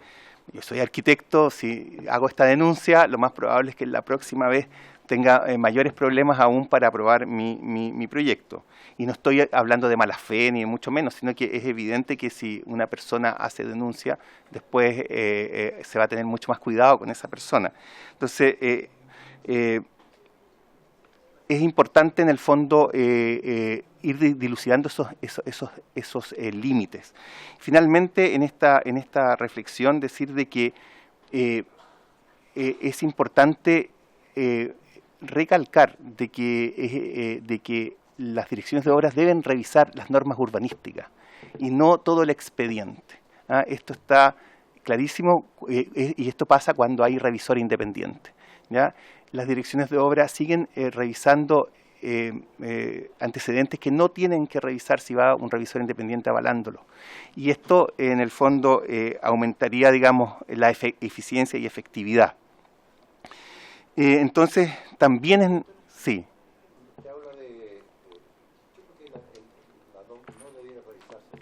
yo soy arquitecto, si hago esta denuncia, lo más probable es que la próxima vez tenga mayores problemas aún para aprobar mi proyecto. Y no estoy hablando de mala fe, ni mucho menos, sino que es evidente que si una persona hace denuncia, después se va a tener mucho más cuidado con esa persona. Entonces, es importante en el fondo ir dilucidando esos límites. Finalmente, en esta reflexión, decir de que es importante recalcar de que las direcciones de obras deben revisar las normas urbanísticas y no todo el expediente. Esto está clarísimo y esto pasa cuando hay revisor independiente, ¿ya? Las direcciones de obra siguen revisando antecedentes que no tienen que revisar si va un revisor independiente avalándolo. Y esto, en el fondo, aumentaría, digamos, la eficiencia y efectividad. Entonces, también sí. Usted habla de... Yo creo que la DOM no debiera revisarse.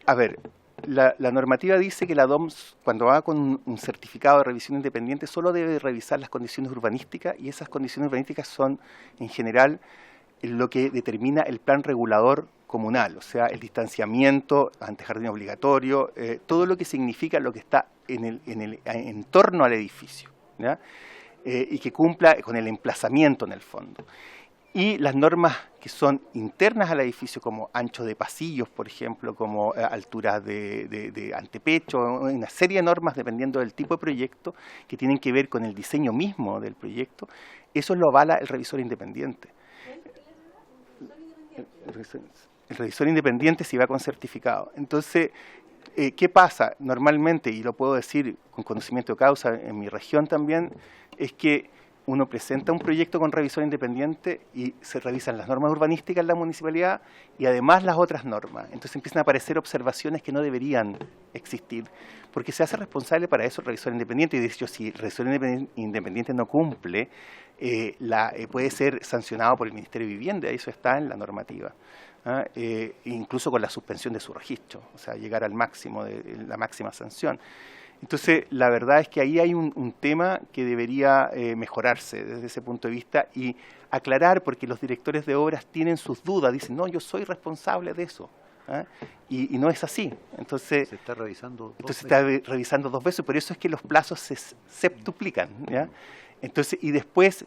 A ver, la normativa dice que la DOM, cuando va con un certificado de revisión independiente, solo debe revisar las condiciones urbanísticas, y esas condiciones urbanísticas son, en general, lo que determina el plan regulador comunal, o sea, el distanciamiento, antejardín obligatorio, todo lo que significa lo que está en torno al edificio, ¿ya? Y que cumpla con el emplazamiento en el fondo. Y las normas que son internas al edificio, como ancho de pasillos, por ejemplo, como alturas de antepecho, una serie de normas dependiendo del tipo de proyecto que tienen que ver con el diseño mismo del proyecto, eso lo avala el revisor independiente. El revisor independiente si va con certificado. Entonces, ¿qué pasa? Normalmente, y lo puedo decir con conocimiento de causa en mi región también, es que uno presenta un proyecto con revisor independiente y se revisan las normas urbanísticas en la municipalidad y además las otras normas. Entonces empiezan a aparecer observaciones que no deberían existir, porque se hace responsable para eso el revisor independiente. Y de hecho, si el revisor independiente no cumple, puede ser sancionado por el Ministerio de Vivienda, eso está en la normativa. Incluso con la suspensión de su registro, o sea, llegar al máximo, la máxima sanción. Entonces, la verdad es que ahí hay un tema que debería mejorarse desde ese punto de vista y aclarar, porque los directores de obras tienen sus dudas, dicen, no, yo soy responsable de eso. Y no es así. Entonces, se está revisando revisando dos veces, por eso es que los plazos se septuplican, ¿ya? Entonces, y después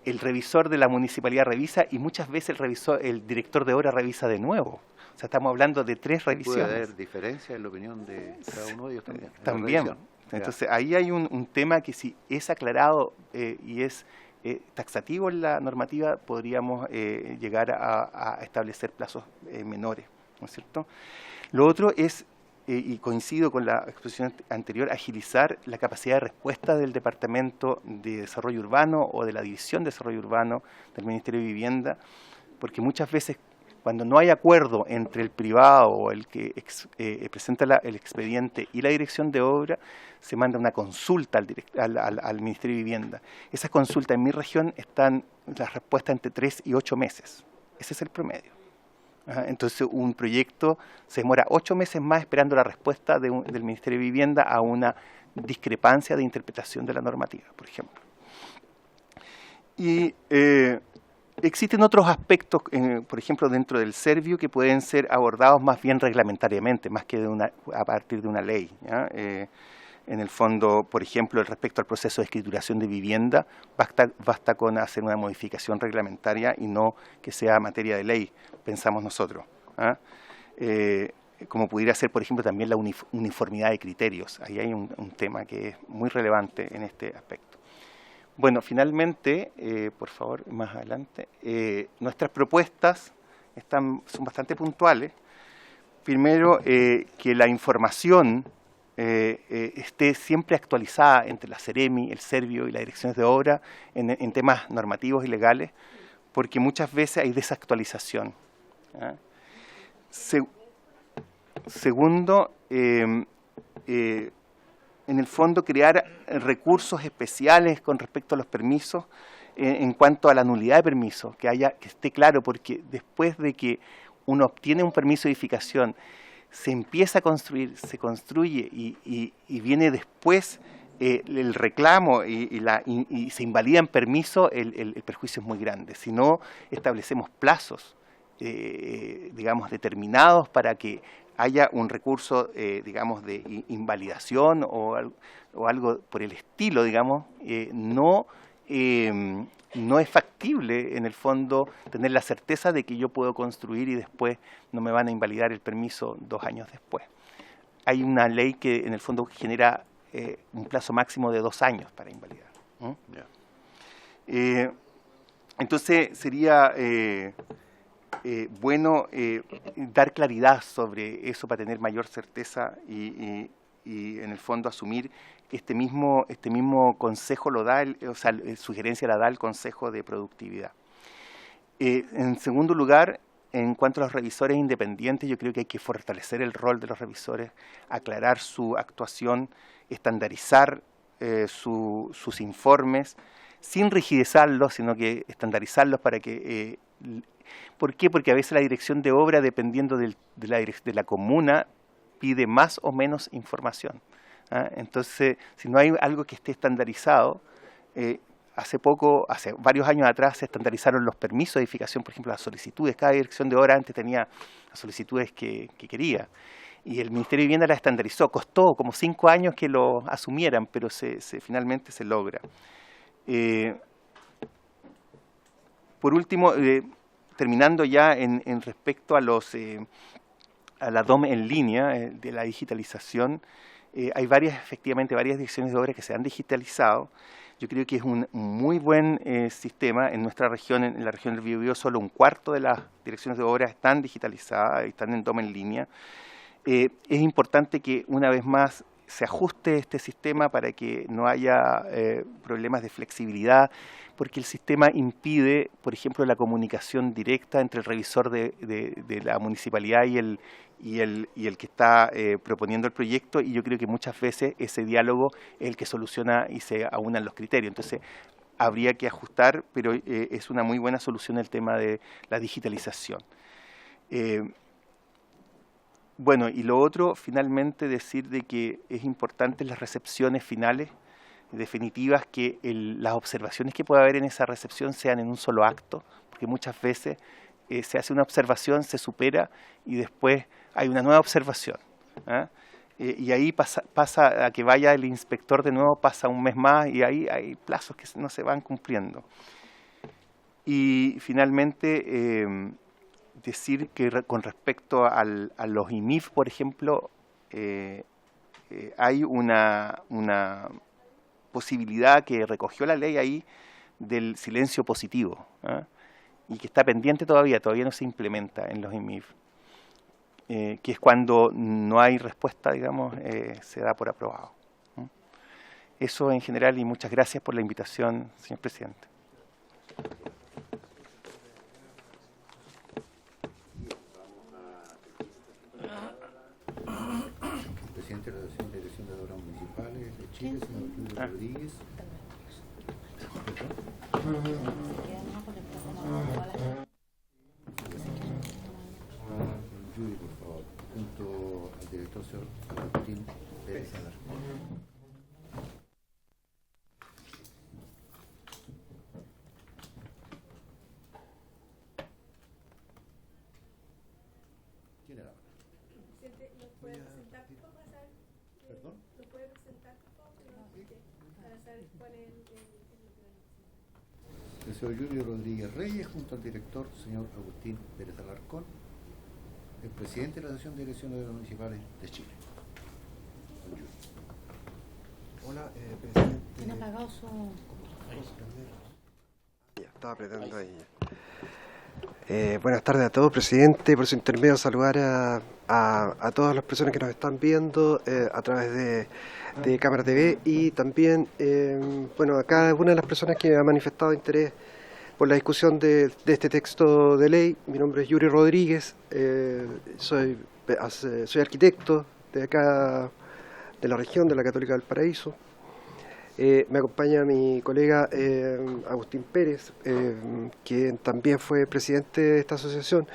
el revisor de la municipalidad revisa y muchas veces el director de obra revisa de nuevo. O sea, estamos hablando de 3 revisiones. ¿Puede haber diferencia en la opinión de cada uno de ellos también? También. Entonces, ahí hay un tema que si es aclarado y es taxativo en la normativa, podríamos llegar a establecer plazos menores, ¿no es cierto? Lo otro es, y coincido con la exposición anterior, agilizar la capacidad de respuesta del Departamento de Desarrollo Urbano o de la División de Desarrollo Urbano del Ministerio de Vivienda, porque muchas veces Cuando no hay acuerdo entre el privado o el que presenta el expediente y la dirección de obra, se manda una consulta al Ministerio de Vivienda. Esas consultas en mi región están las respuestas entre 3 y 8 meses. Ese es el promedio. Entonces, un proyecto se demora 8 meses más esperando la respuesta del Ministerio de Vivienda a una discrepancia de interpretación de la normativa, por ejemplo. Y existen otros aspectos, por ejemplo, dentro del Servio, que pueden ser abordados más bien reglamentariamente, más que a partir de una ley, ¿ya? En el fondo, por ejemplo, respecto al proceso de escrituración de vivienda, basta con hacer una modificación reglamentaria y no que sea materia de ley, pensamos nosotros, ¿ah? Como pudiera ser, por ejemplo, también la uniformidad de criterios. Ahí hay un tema que es muy relevante en este aspecto. Bueno, finalmente, por favor, más adelante, nuestras propuestas son bastante puntuales. Primero, que la información esté siempre actualizada entre la Ceremi, el Servio y las direcciones de obra en temas normativos y legales, porque muchas veces hay desactualización, ¿ah? Segundo, en el fondo crear recursos especiales con respecto a los permisos en cuanto a la nulidad de permisos, que esté claro, porque después de que uno obtiene un permiso de edificación, se empieza a construir, se construye y viene después el reclamo y se invalida en permiso, el perjuicio es muy grande. Si no establecemos plazos, digamos, determinados para que haya un recurso, digamos, de invalidación o algo por el estilo, digamos, no es factible, en el fondo, tener la certeza de que yo puedo construir y después no me van a invalidar el permiso 2 años después. Hay una ley que, en el fondo, genera un plazo máximo de 2 años para invalidar. Entonces, sería bueno dar claridad sobre eso para tener mayor certeza y en el fondo, asumir que este mismo consejo lo da, sugerencia la da el Consejo de Productividad. En segundo lugar, en cuanto a los revisores independientes, yo creo que hay que fortalecer el rol de los revisores, aclarar su actuación, estandarizar sus informes, sin rigidizarlos, sino que estandarizarlos para que... ¿Por qué? Porque a veces la dirección de obra, dependiendo de la comuna, pide más o menos información. Entonces, si no hay algo que esté estandarizado, hace varios años atrás se estandarizaron los permisos de edificación, por ejemplo, las solicitudes. Cada dirección de obra antes tenía las solicitudes que quería. Y el Ministerio de Vivienda las estandarizó. Costó como 5 años que lo asumieran, pero finalmente se logra. Por último, terminando ya en respecto a la DOM en línea, de la digitalización, hay efectivamente varias direcciones de obra que se han digitalizado. Yo creo que es un muy buen sistema. En nuestra región, en la región del Biobío, solo 1/4 de las direcciones de obra están digitalizadas, están en DOM en línea. Es importante que una vez más se ajuste este sistema para que no haya problemas de flexibilidad, porque el sistema impide, por ejemplo, la comunicación directa entre el revisor de la municipalidad y el que está proponiendo el proyecto, y yo creo que muchas veces ese diálogo es el que soluciona y se aunan los criterios. Entonces, habría que ajustar, pero es una muy buena solución el tema de la digitalización. Bueno, y lo otro, finalmente, decir de que es importante las recepciones finales, definitivas, que las observaciones que pueda haber en esa recepción sean en un solo acto, porque muchas veces se hace una observación, se supera y después hay una nueva observación, y ahí pasa a que vaya el inspector de nuevo, pasa un mes más y ahí hay plazos que no se van cumpliendo. Y finalmente, decir que con respecto a los IMIF, por ejemplo, hay una posibilidad que recogió la ley ahí del silencio positivo, y que está pendiente todavía no se implementa en los IMIF, que es cuando no hay respuesta, digamos, se da por aprobado. Eso en general, y muchas gracias por la invitación, señor presidente. municipales de Chile, señor Julio Rodríguez. Yuri, por favor, junto al director, señor Agustín Pérez Alarcón. ¿Quién era? ¿Perdón? El señor Julio Rodríguez Reyes, junto al director, señor Agustín Pérez Alarcón, el presidente de la Asociación de Direcciones Municipales de Chile. Don Julio. Hola, presidente. ¿Tiene apagado su...? Ya, estaba apretando ahí. Buenas tardes a todos, presidente. Por su intermedio, saludar a todas las personas que nos están viendo a través de Cámara TV y también, bueno, a cada una de las personas que ha manifestado interés por la discusión de este texto de ley. Mi nombre es Yuri Rodríguez, soy arquitecto de acá, de la región de la Católica del Paraíso. Me acompaña mi colega Agustín Pérez, quien también fue presidente de esta asociación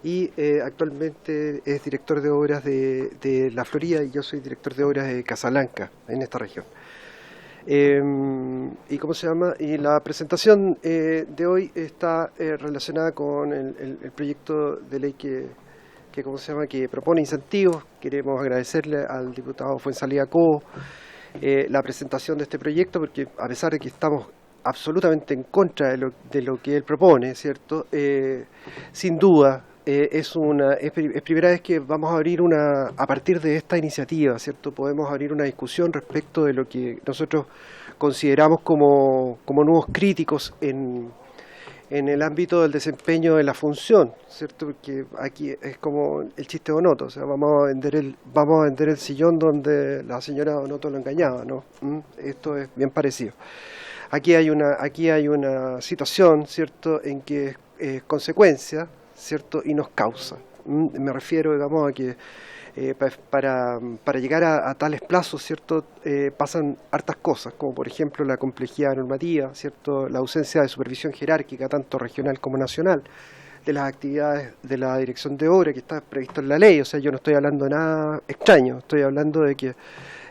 y actualmente es director de obras de La Florida, y yo soy director de obras de Casablanca, en esta región. ¿Y cómo se llama? Y la presentación de hoy está relacionada con el proyecto de ley que ¿cómo se llama? Que propone incentivos. Queremos agradecerle al diputado Fuenzalía Cobo la presentación de este proyecto, porque a pesar de que estamos absolutamente en contra de lo que él propone, ¿cierto? Sin duda es primera vez que vamos a abrir a partir de esta iniciativa, ¿cierto? Podemos abrir una discusión respecto de lo que nosotros consideramos como nuevos críticos en el ámbito del desempeño de la función, ¿cierto? Porque aquí es como el chiste de Donoto, o sea, vamos a vender el sillón donde la señora Donoto lo engañaba, ¿no? Esto es bien parecido. Aquí hay una situación, ¿cierto?, en que es consecuencia, ¿cierto?, y nos causa. Me refiero, digamos, a que para llegar a tales plazos, ¿cierto?, pasan hartas cosas, como por ejemplo la complejidad normativa, ¿cierto?, la ausencia de supervisión jerárquica, tanto regional como nacional, de las actividades de la dirección de obra que está previsto en la ley. O sea, yo no estoy hablando de nada extraño, estoy hablando de que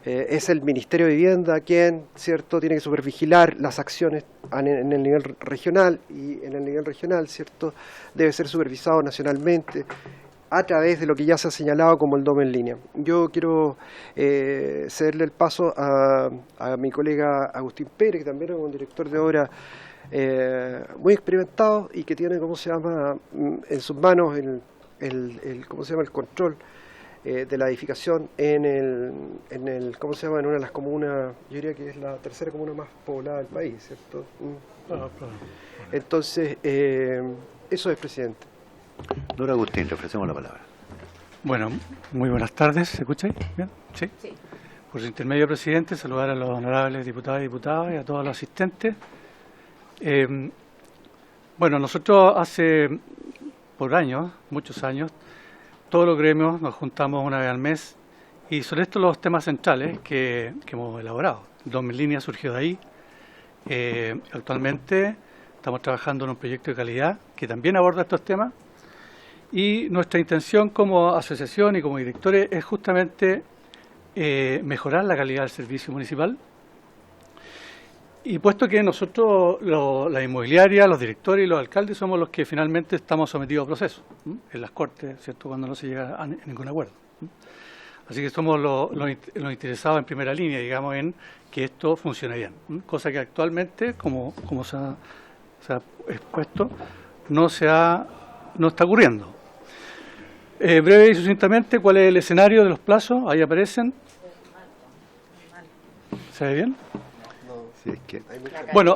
es el Ministerio de Vivienda quien, ¿cierto?, tiene que supervigilar las acciones en el nivel regional, y en el nivel regional, ¿cierto?, debe ser supervisado nacionalmente a través de lo que ya se ha señalado como el DOM en línea. Yo quiero cederle el paso a mi colega Agustín Pérez, que también es un director de obra muy experimentado y que tiene, ¿cómo se llama?, en sus manos ¿cómo se llama?, el control de la edificación ¿cómo se llama?, en una de las comunas, yo diría que es la tercera comuna más poblada del país, ¿cierto? Entonces, eso es, presidente. Don Agustín, le ofrecemos la palabra. Bueno, muy buenas tardes. ¿Se escucha ahí? ¿Bien? ¿Sí? Sí. Por su intermedio, presidente, saludar a los honorables diputados y diputadas y a todos los asistentes. Bueno, nosotros por años, muchos años, todos los gremios nos juntamos una vez al mes y son estos los temas centrales que hemos elaborado. DOM en línea surgió de ahí. Actualmente estamos trabajando en un proyecto de calidad que también aborda estos temas. Y nuestra intención como asociación y como directores es justamente mejorar la calidad del servicio municipal. Y puesto que nosotros, la inmobiliaria, los directores y los alcaldes somos los que finalmente estamos sometidos a procesos en las Cortes, ¿cierto?, cuando no se llega a ningún acuerdo. Así que somos los interesados en primera línea, digamos, en que esto funcione bien. Cosa que actualmente, como se ha expuesto, no está ocurriendo. Breve y sucintamente, ¿cuál es el escenario de los plazos? Ahí aparecen. ¿Se ve bien? Sí, es que... Bueno,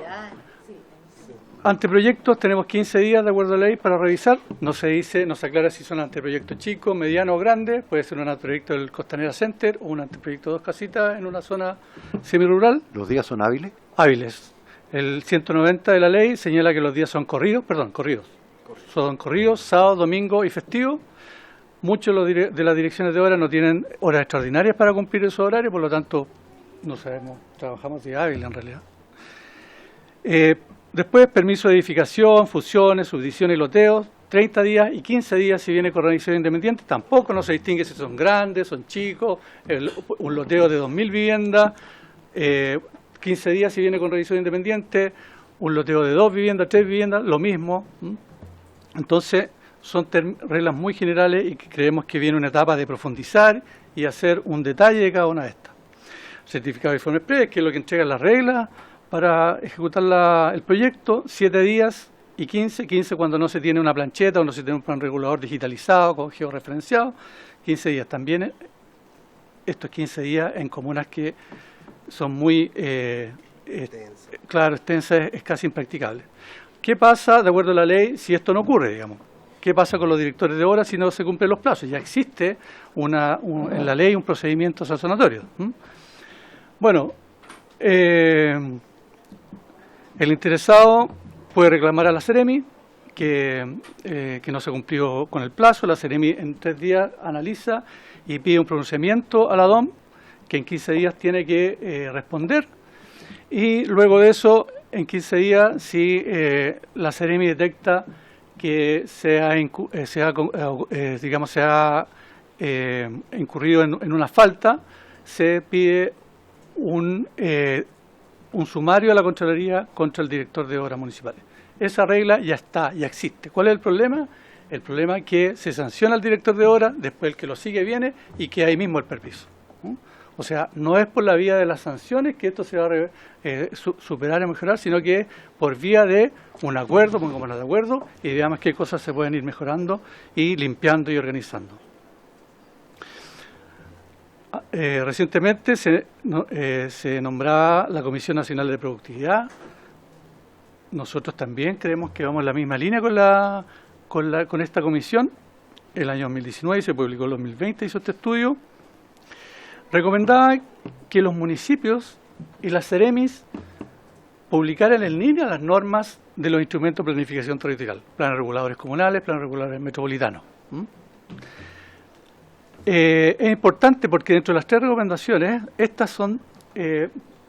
anteproyectos tenemos 15 días de acuerdo a la ley para revisar. No se aclara si son anteproyectos chicos, medianos o grandes. Puede ser un anteproyecto del Costanera Center o un anteproyecto de 2 casitas en una zona semirural. ¿Los días son hábiles? Hábiles. El 190 de la ley señala que los días son corridos. Son corridos, sábado, domingo y festivo. Muchos de las direcciones de obra no tienen horas extraordinarias para cumplir esos horarios, por lo tanto no sabemos, trabajamos de hábil en realidad. Después, permiso de edificación, fusiones, subdivisiones y loteos, 30 días y 15 días si viene con organización independiente. Tampoco no se distingue si son grandes, son chicos, un loteo de 2.000 viviendas, 15 días si viene con revisión independiente, un loteo de 2 viviendas, 3 viviendas, lo mismo. Entonces, son reglas muy generales y que creemos que viene una etapa de profundizar y hacer un detalle de cada una de estas. Certificado de informe express, que es lo que entrega las reglas para ejecutar el proyecto, 7 días y 15 cuando no se tiene una plancheta o no se tiene un plan regulador digitalizado, con georreferenciado, 15 días también. Estos 15 días en comunas que son muy, extensas, es casi impracticable. ¿Qué pasa, de acuerdo a la ley, si esto no ocurre, digamos? ¿Qué pasa con los directores de obra si no se cumplen los plazos? Ya existe en la ley un procedimiento sancionatorio. Bueno, el interesado puede reclamar a la Seremi que no se cumplió con el plazo. La Seremi en 3 días analiza y pide un pronunciamiento a la DOM, que en 15 días tiene que responder. Y luego de eso, en 15 días, si la Seremi detecta que se ha incurrido en una falta, se pide un sumario a la Contraloría contra el director de obras municipales. Esa regla ya está, ya existe. ¿Cuál es el problema? El problema es que se sanciona al director de obra, después el que lo sigue viene y que ahí mismo el permiso. O sea, no es por la vía de las sanciones que esto se va a superar y mejorar, sino que es por vía de un acuerdo, pongámonos de acuerdo, y veamos qué cosas se pueden ir mejorando y limpiando y organizando. Recientemente se nombraba la Comisión Nacional de Productividad. Nosotros también creemos que vamos en la misma línea con esta comisión. El año 2019 se publicó en 2020, hizo este estudio. Recomendaba que los municipios y las Seremis publicaran en línea las normas de los instrumentos de planificación territorial, planes reguladores comunales, planes reguladores metropolitanos. Es importante porque dentro de las 3 recomendaciones, estas son,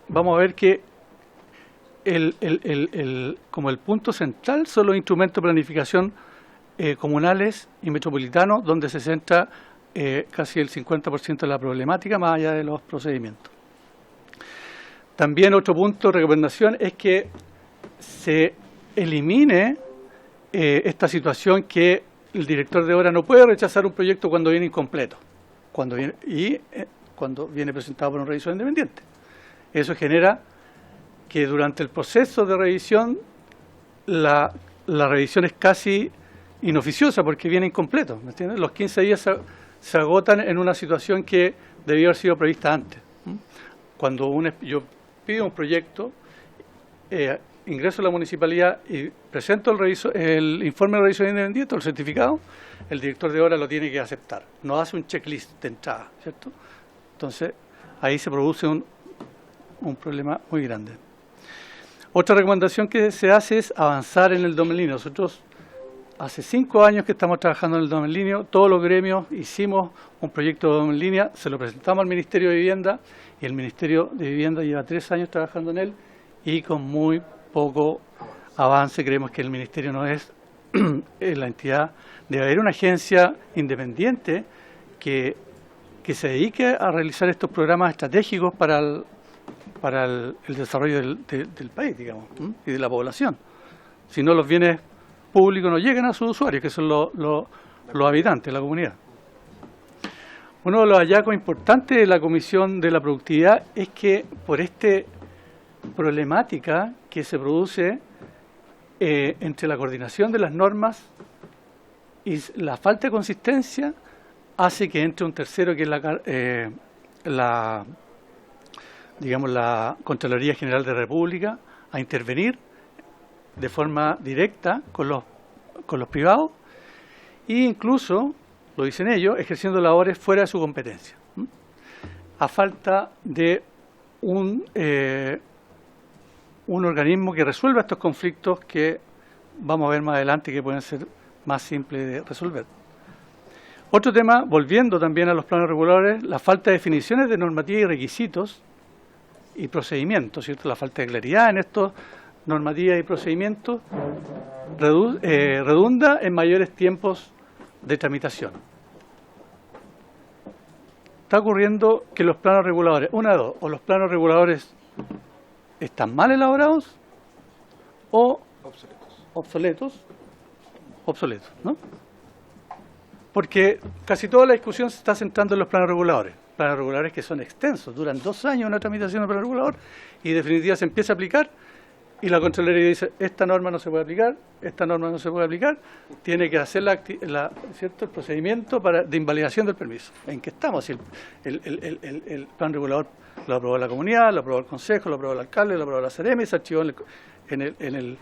vamos a ver que como el punto central son los instrumentos de planificación comunales y metropolitanos, donde se centra casi el 50% de la problemática, más allá de los procedimientos. También otro punto de recomendación es que se elimine esta situación que el director de obra no puede rechazar un proyecto cuando viene incompleto, cuando viene presentado por una revisión independiente. Eso genera que durante el proceso de revisión la revisión es casi inoficiosa porque viene incompleto, ¿me entiendes? Los 15 días se agotan en una situación que debió haber sido prevista antes. Cuando yo pido un proyecto, ingreso a la municipalidad y presento el informe de revisión independiente, el certificado, el director de obra lo tiene que aceptar. No hace un checklist de entrada, ¿cierto? Entonces, ahí se produce un problema muy grande. Otra recomendación que se hace es avanzar en el dominio. Nosotros hace 5 años que estamos trabajando en el dominio en línea, todos los gremios hicimos un proyecto de dominio en línea, se lo presentamos al Ministerio de Vivienda y el Ministerio de Vivienda lleva 3 años trabajando en él y con muy poco avance. Creemos que el Ministerio no es la entidad, debe haber una agencia independiente que se dedique a realizar estos programas estratégicos para el desarrollo del país, digamos, y de la población. Si no, los bienes públicos no llegan a sus usuarios, que son los habitantes, la comunidad. Uno de los hallazgos importantes de la Comisión de la Productividad es que por esta problemática que se produce entre la coordinación de las normas y la falta de consistencia, hace que entre un tercero que es la Contraloría General de la República a intervenir de forma directa con los privados e incluso, lo dicen ellos, ejerciendo labores fuera de su competencia, a falta de un organismo que resuelva estos conflictos que vamos a ver más adelante que pueden ser más simples de resolver. Otro tema, volviendo también a los planes reguladores, la falta de definiciones de normativa y requisitos y procedimientos, ¿cierto? La falta de claridad en estos normativas y procedimientos redunda en mayores tiempos de tramitación. Está ocurriendo que los planos reguladores, una de dos, o los planos reguladores están mal elaborados o obsoletos, ¿no? Porque casi toda la discusión se está centrando en los planos reguladores que son extensos, duran 2 años una tramitación de plano regulador y en definitiva se empieza a aplicar y la Contraloría dice, esta norma no se puede aplicar, esta norma no se puede aplicar, tiene que hacer ¿cierto? El procedimiento de invalidación del permiso. ¿En qué estamos? Si el plan regulador lo aprobó la comunidad, lo aprobó el Consejo, lo aprobó el alcalde, lo aprobó la Seremi, se archivó en el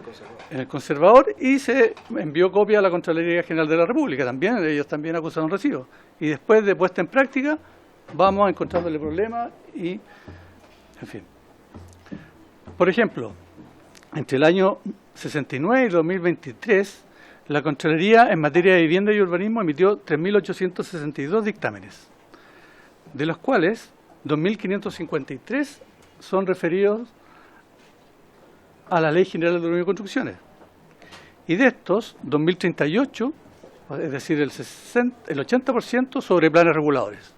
conservador y se envió copia a la Contraloría General de la República. También ellos también acusaron recibo. Y después de puesta en práctica, vamos encontrándole problemas y, en fin. Por ejemplo, entre el año 69 y 2023, la Contraloría en materia de vivienda y urbanismo emitió 3.862 dictámenes, de los cuales 2.553 son referidos a la Ley General de Urbanismo y Construcciones. Y de estos, 2.038, es decir, el 80% sobre planes reguladores.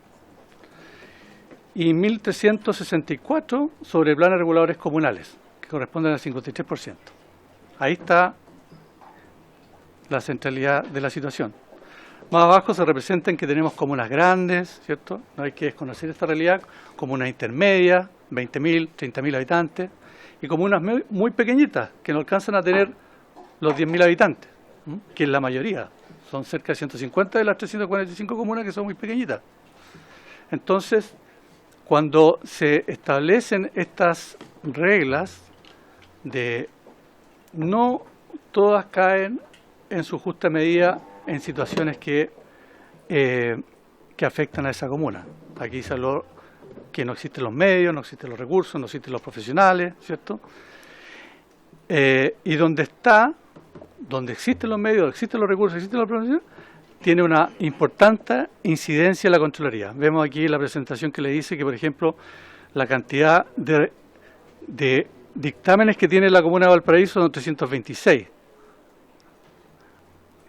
Y 1.364 sobre planes reguladores comunales, que corresponden al 53%. Ahí está la centralidad de la situación. Más abajo se representan que tenemos comunas grandes, ¿cierto? No hay que desconocer esta realidad, comunas intermedias, 20.000, 30.000 habitantes, y comunas muy pequeñitas, que no alcanzan a tener los 10.000 habitantes, que es la mayoría. Son cerca de 150 de las 345 comunas que son muy pequeñitas. Entonces, cuando se establecen estas reglas, no todas caen en su justa medida en situaciones que afectan a esa comuna. Aquí se habló que no existen los medios, no existen los recursos, no existen los profesionales, ¿cierto? Y donde existen los medios, existen los recursos, existen los profesionales, tiene una importante incidencia en la Contraloría. Vemos aquí la presentación que le dice que, por ejemplo, la cantidad de dictámenes que tiene la Comuna de Valparaíso son 326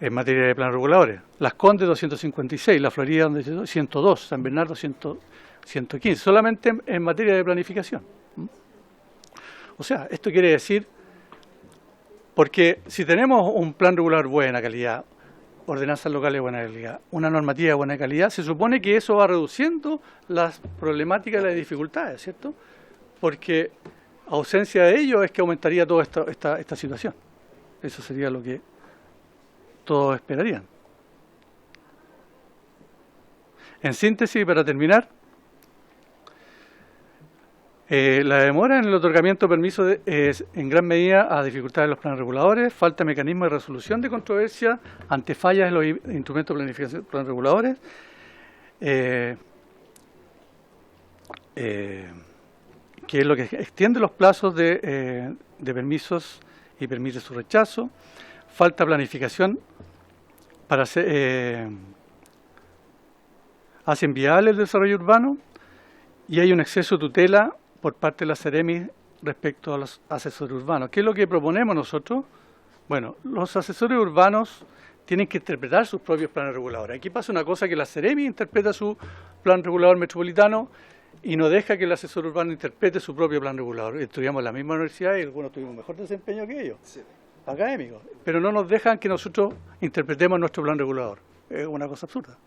en materia de planos reguladores. Las Condes 256, La Florida 102, San Bernardo 115, solamente en materia de planificación. O sea, esto quiere decir, porque si tenemos un plan regular de buena calidad, ordenanzas locales de buena calidad, una normativa de buena calidad, se supone que eso va reduciendo las problemáticas y las dificultades, ¿cierto? Porque ausencia de ello es que aumentaría toda esta situación. Eso sería lo que todos esperarían. En síntesis, para terminar, la demora en el otorgamiento de permisos es en gran medida a dificultades de los planes reguladores, falta de mecanismo de resolución de controversia ante fallas en los instrumentos de planificación de planes reguladores, que es lo que extiende los plazos de permisos y permite su rechazo, falta planificación para hacer hace inviable el desarrollo urbano y hay un exceso de tutela por parte de la Seremi respecto a los asesores urbanos. ¿Qué es lo que proponemos nosotros? Bueno, los asesores urbanos tienen que interpretar sus propios planes reguladores. Aquí pasa una cosa, que la Seremi interpreta su plan regulador metropolitano y no deja que el asesor urbano interprete su propio plan regulador. Estudiamos en la misma universidad y algunos tuvimos mejor desempeño que ellos, sí, académicos, pero no nos dejan que nosotros interpretemos nuestro plan regulador. Es una cosa absurda.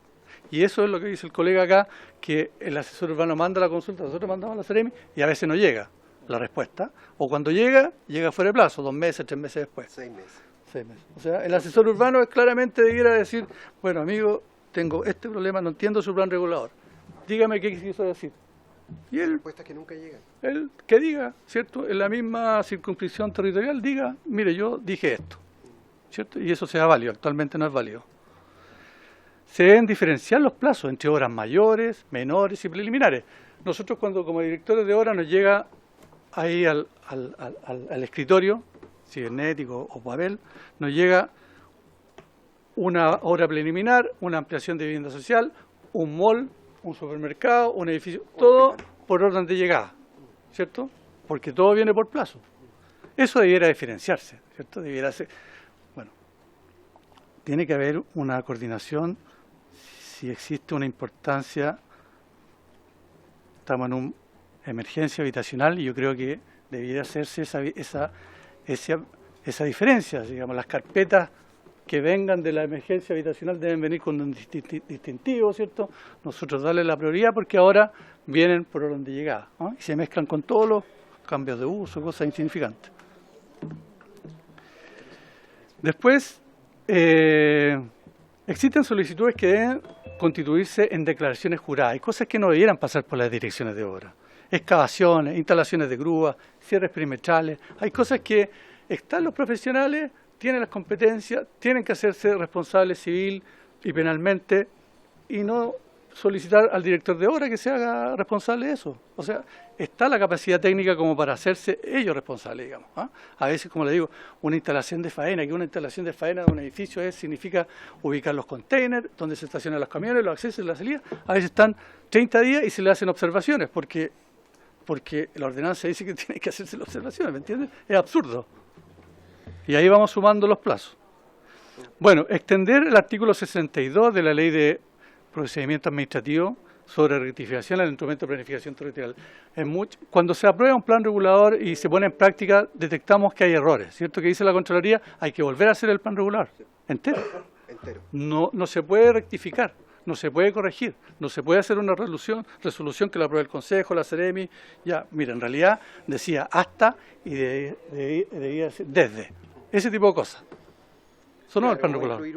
Y eso es lo que dice el colega acá, que el asesor urbano manda la consulta, nosotros mandamos a la Seremi y a veces no llega la respuesta, o cuando llega fuera de plazo, 2 meses, 3 meses después. 6 meses. 6 meses. O sea, el asesor urbano claramente debiera decir, bueno, amigo, tengo este problema, no entiendo su plan regulador. Dígame qué quiso decir. Y él, respuestas que nunca llegan. Él que diga, ¿cierto? En la misma circunscripción territorial diga, mire, yo dije esto, ¿cierto? Y eso sea válido, actualmente no es válido. Se deben diferenciar los plazos entre obras mayores, menores y preliminares. Nosotros cuando como directores de obra nos llega ahí al escritorio, cibernético o papel, nos llega una obra preliminar, una ampliación de vivienda social, un mall, un supermercado, un edificio, todo por orden de llegada, ¿cierto? Porque todo viene por plazo. Eso debiera diferenciarse, ¿cierto? Debiera ser, bueno, tiene que haber una coordinación si existe una importancia. Estamos en una emergencia habitacional y yo creo que debiera hacerse esa diferencia. Digamos, las carpetas que vengan de la emergencia habitacional deben venir con un distintivo, ¿cierto? Nosotros darle la prioridad porque ahora vienen por orden de llegada, ¿no? Y se mezclan con todos los cambios de uso, cosas insignificantes. Después, existen solicitudes que deben constituirse en declaraciones juradas. Hay cosas que no debieran pasar por las direcciones de obra. Excavaciones, instalaciones de grúas, cierres perimetrales. Hay cosas que están los profesionales, tienen las competencias, tienen que hacerse responsables civil y penalmente y no solicitar al director de obra que se haga responsable de eso. O sea, está la capacidad técnica como para hacerse ellos responsables, digamos, ¿ah? A veces, como le digo, una instalación de faena, que una instalación de faena de un edificio significa ubicar los containers, donde se estacionan los camiones, los accesos y las salidas. A veces están 30 días y se le hacen observaciones, porque la ordenanza dice que tiene que hacerse las observaciones, ¿me entiendes? Es absurdo. Y ahí vamos sumando los plazos. Bueno, extender el artículo 62 de la Ley de Procedimiento Administrativo sobre rectificación al instrumento de planificación territorial. Cuando se aprueba un plan regulador y se pone en práctica, detectamos que hay errores, ¿cierto? Que dice la Contraloría, hay que volver a hacer el plan regular entero. No se puede rectificar, no se puede corregir, no se puede hacer una resolución que la apruebe el Consejo, la Seremi. Ya, mira, en realidad decía hasta y debía decir desde. Ese tipo de cosas. Eso no es el plan regulador.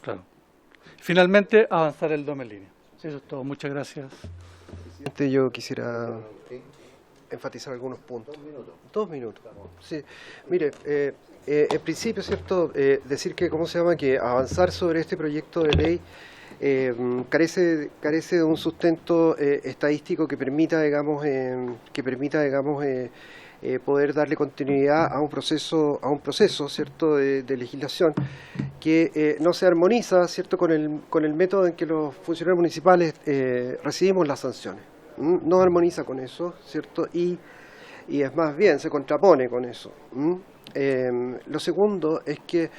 Claro. Finalmente, avanzar el DOM en línea. Eso es todo. Muchas gracias. Presidente, yo quisiera enfatizar algunos puntos. 2 minutos. Sí. Mire, en principio, ¿cierto? Decir que, que avanzar sobre este proyecto de ley carece de un sustento estadístico que permita, poder darle continuidad a un proceso, ¿cierto? de legislación que no se armoniza, ¿cierto? con el método en que los funcionarios municipales recibimos las sanciones. No armoniza con eso, ¿cierto? Y es más bien, se contrapone con eso. Lo segundo es que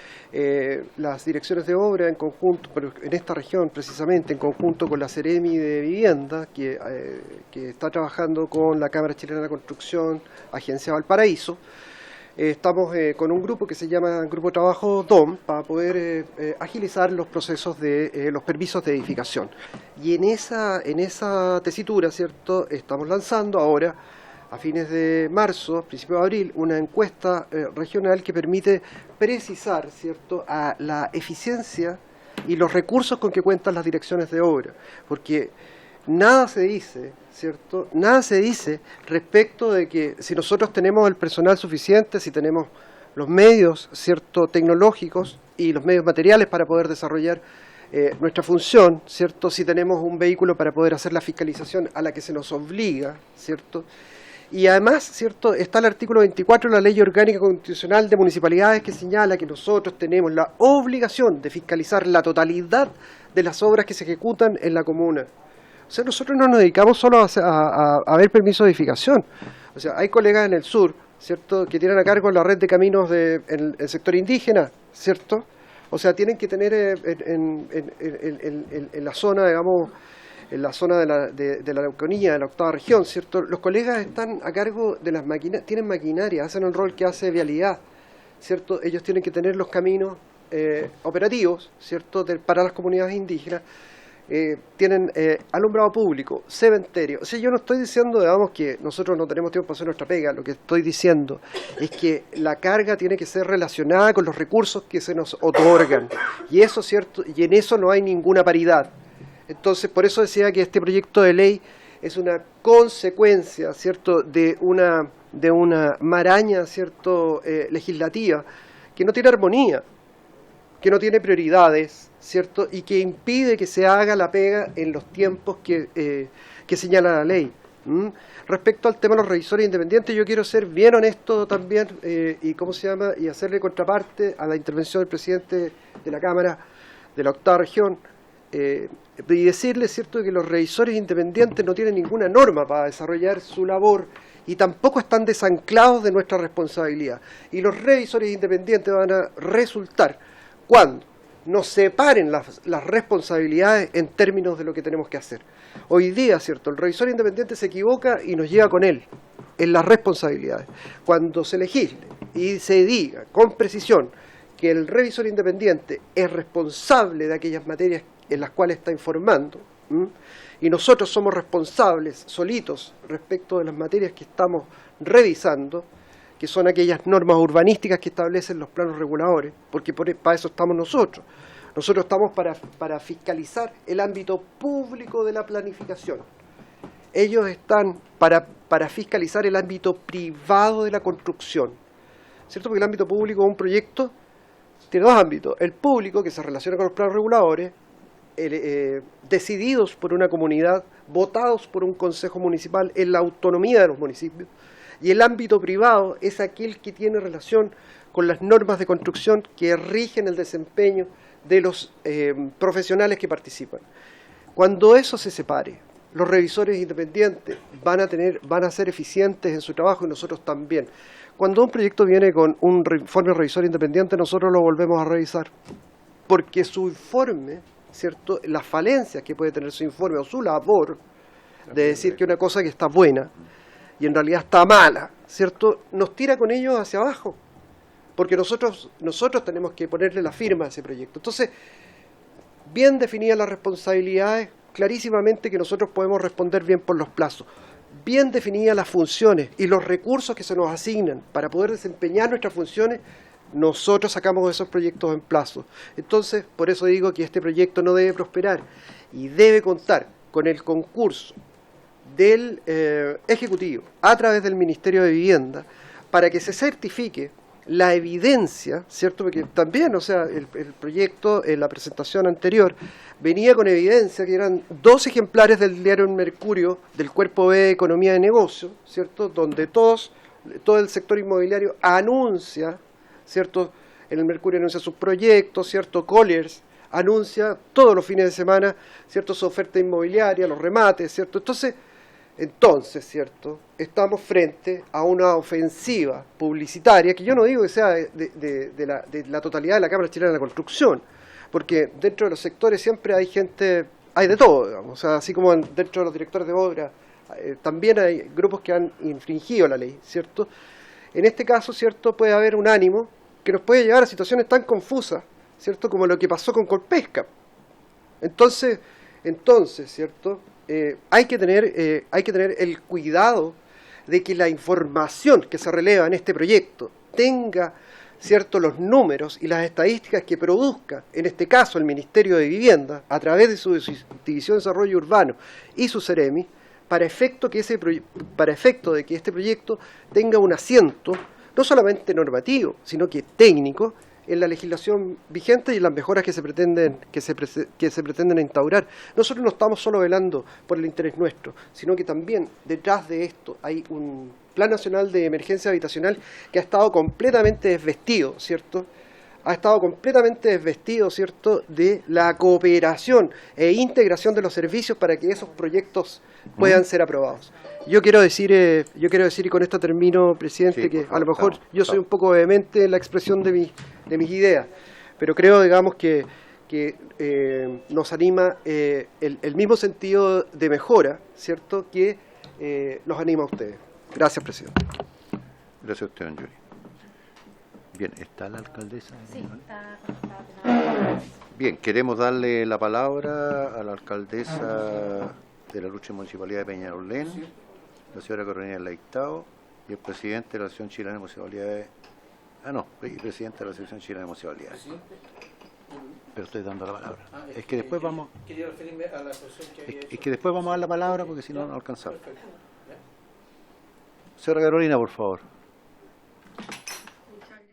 las direcciones de obra en conjunto, pero en esta región precisamente, en conjunto con la Seremi de Vivienda, que está trabajando con la Cámara Chilena de Construcción, Agencia Valparaíso, estamos con un grupo que se llama Grupo de Trabajo DOM para poder agilizar los procesos de los permisos de edificación. Y en esa tesitura, ¿cierto?, estamos lanzando ahora, a fines de marzo, principios de abril, una encuesta regional que permite precisar, ¿cierto?, a la eficiencia y los recursos con que cuentan las direcciones de obra, porque nada se dice, ¿cierto?, nada se dice respecto de que si nosotros tenemos el personal suficiente, si tenemos los medios, ¿cierto?, tecnológicos y los medios materiales para poder desarrollar nuestra función, ¿cierto?, si tenemos un vehículo para poder hacer la fiscalización a la que se nos obliga, ¿cierto?, y además, ¿cierto?, está el artículo 24 de la Ley Orgánica Constitucional de Municipalidades que señala que nosotros tenemos la obligación de fiscalizar la totalidad de las obras que se ejecutan en la comuna. O sea, nosotros no nos dedicamos solo a ver permisos de edificación. O sea, hay colegas en el sur, ¿cierto?, que tienen a cargo la red de caminos en el sector indígena, ¿cierto? O sea, tienen que tener en la zona, digamos, en la zona de la Araucanía, de la octava región, ¿cierto? Los colegas están a cargo de las máquinas, tienen maquinaria, hacen el rol que hace Vialidad, ¿cierto? Ellos tienen que tener los caminos operativos, ¿cierto?, para las comunidades indígenas, tienen alumbrado público, cementerio. O sea, yo no estoy diciendo, digamos, que nosotros no tenemos tiempo para hacer nuestra pega, lo que estoy diciendo es que la carga tiene que ser relacionada con los recursos que se nos otorgan, y eso, ¿cierto?, y en eso no hay ninguna paridad. Entonces, por eso decía que este proyecto de ley es una consecuencia, ¿cierto?, de una maraña, ¿cierto?, legislativa que no tiene armonía, que no tiene prioridades, ¿cierto?, y que impide que se haga la pega en los tiempos que señala la ley. Respecto al tema de los revisores independientes, yo quiero ser bien honesto también y hacerle contraparte a la intervención del presidente de la Cámara de la octava región. y decirles, ¿cierto?, que los revisores independientes no tienen ninguna norma para desarrollar su labor y tampoco están desanclados de nuestra responsabilidad. Y los revisores independientes van a resultar cuando nos separen las responsabilidades en términos de lo que tenemos que hacer. Hoy día, ¿cierto?, el revisor independiente se equivoca y nos lleva con él en las responsabilidades. Cuando se legisle y se diga con precisión que el revisor independiente es responsable de aquellas materias en las cuales está informando, y nosotros somos responsables solitos respecto de las materias que estamos revisando, que son aquellas normas urbanísticas que establecen los planos reguladores, porque para eso estamos nosotros. Nosotros estamos para fiscalizar el ámbito público de la planificación. Ellos están para fiscalizar el ámbito privado de la construcción, ¿cierto? Porque el ámbito público de un proyecto tiene dos ámbitos: el público, que se relaciona con los planos reguladores, decididos por una comunidad, votados por un consejo municipal en la autonomía de los municipios, y el ámbito privado es aquel que tiene relación con las normas de construcción que rigen el desempeño de los profesionales que participan. Cuando eso se separe, los revisores independientes van a ser eficientes en su trabajo, y nosotros también. Cuando un proyecto viene con un informe revisor independiente, nosotros lo volvemos a revisar, porque su informe, ¿cierto?, las falencias que puede tener su informe o su labor de decir que una cosa que está buena y en realidad está mala, ¿cierto?, nos tira con ellos hacia abajo, porque nosotros tenemos que ponerle la firma a ese proyecto. Entonces, bien definidas las responsabilidades, clarísimamente que nosotros podemos responder bien por los plazos, bien definidas las funciones y los recursos que se nos asignan para poder desempeñar nuestras funciones, nosotros sacamos esos proyectos en plazo. Entonces, por eso digo que este proyecto no debe prosperar y debe contar con el concurso del Ejecutivo a través del Ministerio de Vivienda para que se certifique la evidencia, ¿cierto? Porque también, o sea, el proyecto en la presentación anterior venía con evidencia que eran 2 ejemplares del diario El Mercurio del Cuerpo B de Economía de Negocio, ¿cierto?, donde todo el sector inmobiliario anuncia, ¿cierto? En El Mercurio anuncia sus proyectos, ¿cierto? Colliers anuncia todos los fines de semana, ¿cierto?, su oferta inmobiliaria, los remates, ¿cierto? Entonces, ¿cierto?, estamos frente a una ofensiva publicitaria que yo no digo que sea de la totalidad de la Cámara Chilena de la Construcción, porque dentro de los sectores siempre hay gente, hay de todo, digamos, o sea, así como dentro de los directores de obra también hay grupos que han infringido la ley, ¿cierto? En este caso, ¿cierto?, puede haber un ánimo que nos puede llevar a situaciones tan confusas, ¿cierto?, como lo que pasó con Colpesca. Entonces, ¿cierto?, hay que tener el cuidado de que la información que se releva en este proyecto tenga, ¿cierto?, los números y las estadísticas que produzca, en este caso el Ministerio de Vivienda, a través de su División de Desarrollo Urbano y su CEREMI, para efecto de que este proyecto tenga un asiento no solamente normativo, sino que técnico en la legislación vigente y en las mejoras que se pretenden instaurar. Nosotros no estamos solo velando por el interés nuestro, sino que también detrás de esto hay un Plan Nacional de Emergencia Habitacional que ha estado completamente desvestido, ¿cierto? Ha estado completamente desvestido, ¿cierto?, de la cooperación e integración de los servicios para que esos proyectos puedan ser aprobados. Yo quiero decir, y con esto termino, presidente, sí, que favor, a lo mejor yo soy un poco vehemente en la expresión de mis ideas, pero creo, digamos, que nos anima el mismo sentido de mejora, ¿cierto?, que nos anima a ustedes. Gracias, presidente. Gracias a usted, don Yuri. Bien, ¿está la alcaldesa? Sí, está. Bien, queremos darle la palabra a la alcaldesa de la Lucha Municipalidad de Peñalolén, la señora Carolina Leitao, y el presidente de la Asociación Chilena de Municipalidades. Presidente de la Asociación Chilena de Municipalidades. Pero estoy dando la palabra. Es que después vamos. Quería referirme a la asociación que había Es que después vamos a dar la palabra porque si no, no alcanzamos. Señora Carolina, por favor.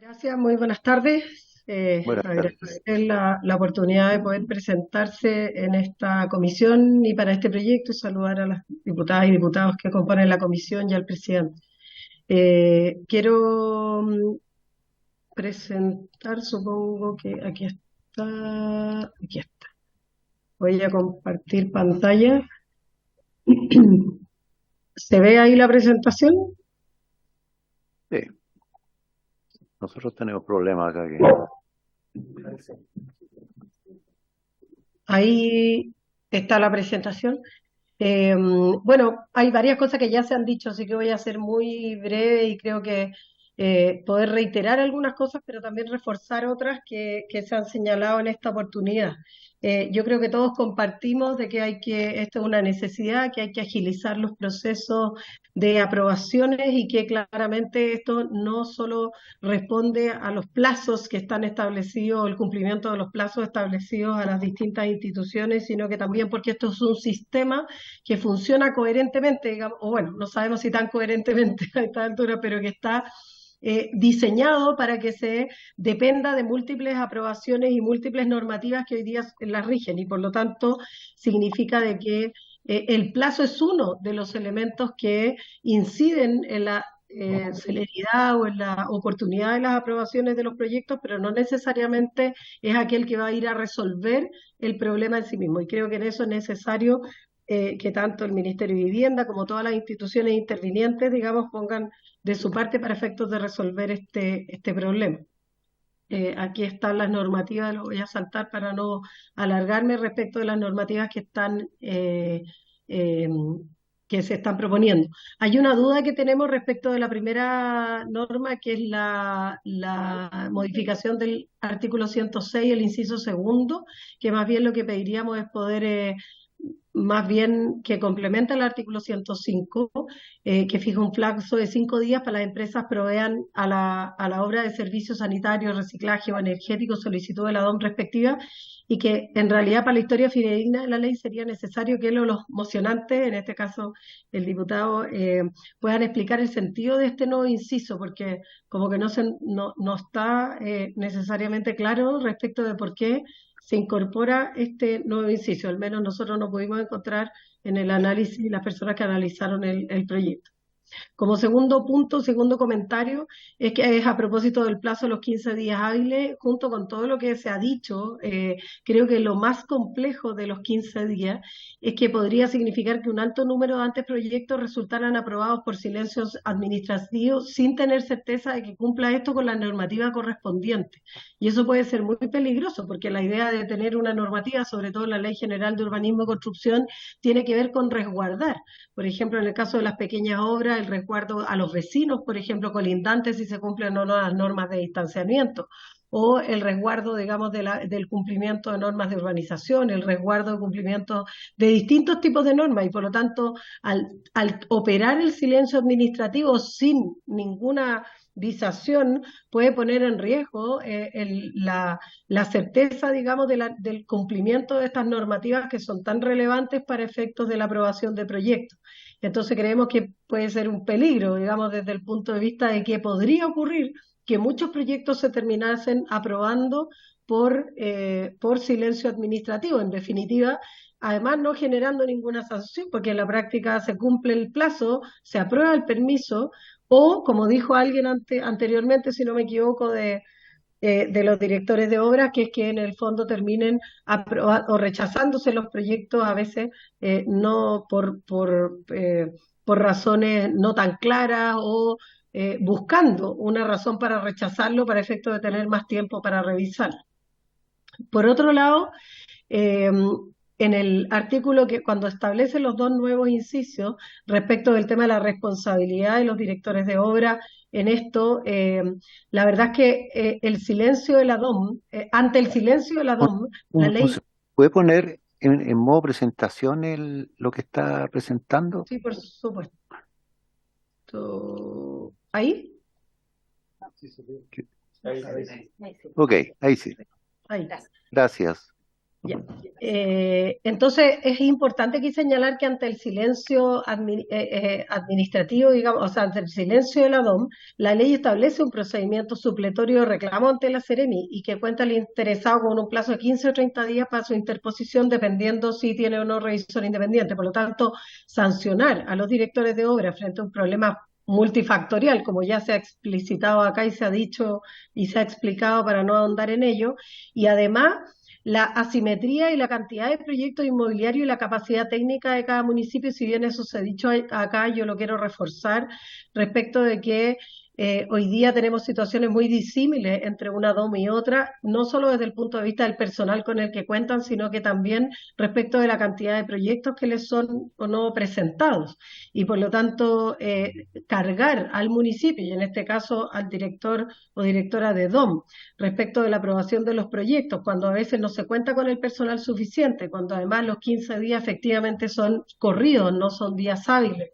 Gracias, muy buenas tardes. Agradecer la oportunidad de poder presentarse en esta comisión y para este proyecto y saludar a las diputadas y diputados que componen la comisión y al presidente. Quiero presentar, supongo que aquí está. Voy a compartir pantalla. ¿Se ve ahí la presentación? Sí. Nosotros tenemos problemas acá. Ahí está la presentación. Bueno, hay varias cosas que ya se han dicho, así que voy a ser muy breve y creo que poder reiterar algunas cosas, pero también reforzar otras que se han señalado en esta oportunidad. Yo creo que todos compartimos de que esto es una necesidad, que hay que agilizar los procesos de aprobaciones y que claramente esto no solo responde a los plazos que están establecidos, el cumplimiento de los plazos establecidos a las distintas instituciones, sino que también porque esto es un sistema que funciona coherentemente, digamos, o bueno, no sabemos si tan coherentemente a esta altura, pero que está diseñado para que se dependa de múltiples aprobaciones y múltiples normativas que hoy día las rigen, y por lo tanto significa de que el plazo es uno de los elementos que inciden en la celeridad o en la oportunidad de las aprobaciones de los proyectos, pero no necesariamente es aquel que va a ir a resolver el problema en sí mismo. Y creo que en eso es necesario que tanto el Ministerio de Vivienda como todas las instituciones intervinientes, digamos, pongan de su parte para efectos de resolver este problema. Aquí están las normativas, lo voy a saltar para no alargarme respecto de las normativas que están que se están proponiendo. Hay una duda que tenemos respecto de la primera norma, que es la modificación del artículo 106, el inciso segundo, que más bien lo que pediríamos es poder más bien que complementa el artículo 105, que fija un plazo de 5 días para las empresas provean a la obra de servicios sanitarios, reciclaje o energético solicitud de la DOM respectiva, y que en realidad para la historia fidedigna de la ley sería necesario que los mocionantes, en este caso el diputado, puedan explicar el sentido de este nuevo inciso, porque como que no está necesariamente claro respecto de por qué se incorpora este nuevo inciso. Al menos nosotros no pudimos encontrar en el análisis las personas que analizaron el proyecto. Como segundo punto, segundo comentario, es que es a propósito del plazo de los 15 días hábiles, junto con todo lo que se ha dicho, creo que lo más complejo de los 15 días es que podría significar que un alto número de anteproyectos resultaran aprobados por silencios administrativos sin tener certeza de que cumpla esto con la normativa correspondiente. Y eso puede ser muy peligroso, porque la idea de tener una normativa, sobre todo la Ley General de Urbanismo y Construcción, tiene que ver con resguardar. Por ejemplo, en el caso de las pequeñas obras, el resguardo a los vecinos, por ejemplo, colindantes, si se cumplen o no las normas de distanciamiento, o el resguardo, digamos, del cumplimiento de normas de urbanización, el resguardo de cumplimiento de distintos tipos de normas, y por lo tanto, al operar el silencio administrativo sin ninguna visación, puede poner en riesgo la certeza, digamos, del cumplimiento de estas normativas que son tan relevantes para efectos de la aprobación de proyectos. Entonces creemos que puede ser un peligro, digamos, desde el punto de vista de que podría ocurrir que muchos proyectos se terminasen aprobando por silencio administrativo, en definitiva, además no generando ninguna sanción, porque en la práctica se cumple el plazo, se aprueba el permiso, o, como dijo alguien anteriormente, si no me equivoco, de los directores de obras, que es que en el fondo terminen o rechazándose los proyectos a veces no por razones no tan claras o buscando una razón para rechazarlo para efecto de tener más tiempo para revisarlo. Por otro lado, en el artículo que cuando establece los dos nuevos incisos respecto del tema de la responsabilidad de los directores de obra en esto, la verdad es que el silencio de la DOM, ante el silencio de la DOM, la ley... ¿Puede poner en modo presentación lo que está presentando? Sí, por supuesto. ¿Ahí? Ok, ahí sí. Ahí. Gracias. Ya. Entonces es importante aquí señalar que ante el silencio administrativo, digamos, o sea, ante el silencio de la DOM, la ley establece un procedimiento supletorio de reclamo ante la Seremi y que cuenta al interesado con un plazo de 15 o 30 días para su interposición, dependiendo si tiene o no revisor independiente. Por lo tanto, sancionar a los directores de obra frente a un problema multifactorial, como ya se ha explicitado acá y se ha dicho y se ha explicado para no ahondar en ello, y además la asimetría y la cantidad de proyectos inmobiliarios y la capacidad técnica de cada municipio. Si bien eso se ha dicho acá, yo lo quiero reforzar respecto de que hoy día tenemos situaciones muy disímiles entre una DOM y otra, no solo desde el punto de vista del personal con el que cuentan, sino que también respecto de la cantidad de proyectos que les son o no presentados. Y por lo tanto, cargar al municipio, y en este caso al director o directora de DOM, respecto de la aprobación de los proyectos, cuando a veces no se cuenta con el personal suficiente, cuando además los 15 días efectivamente son corridos, no son días hábiles.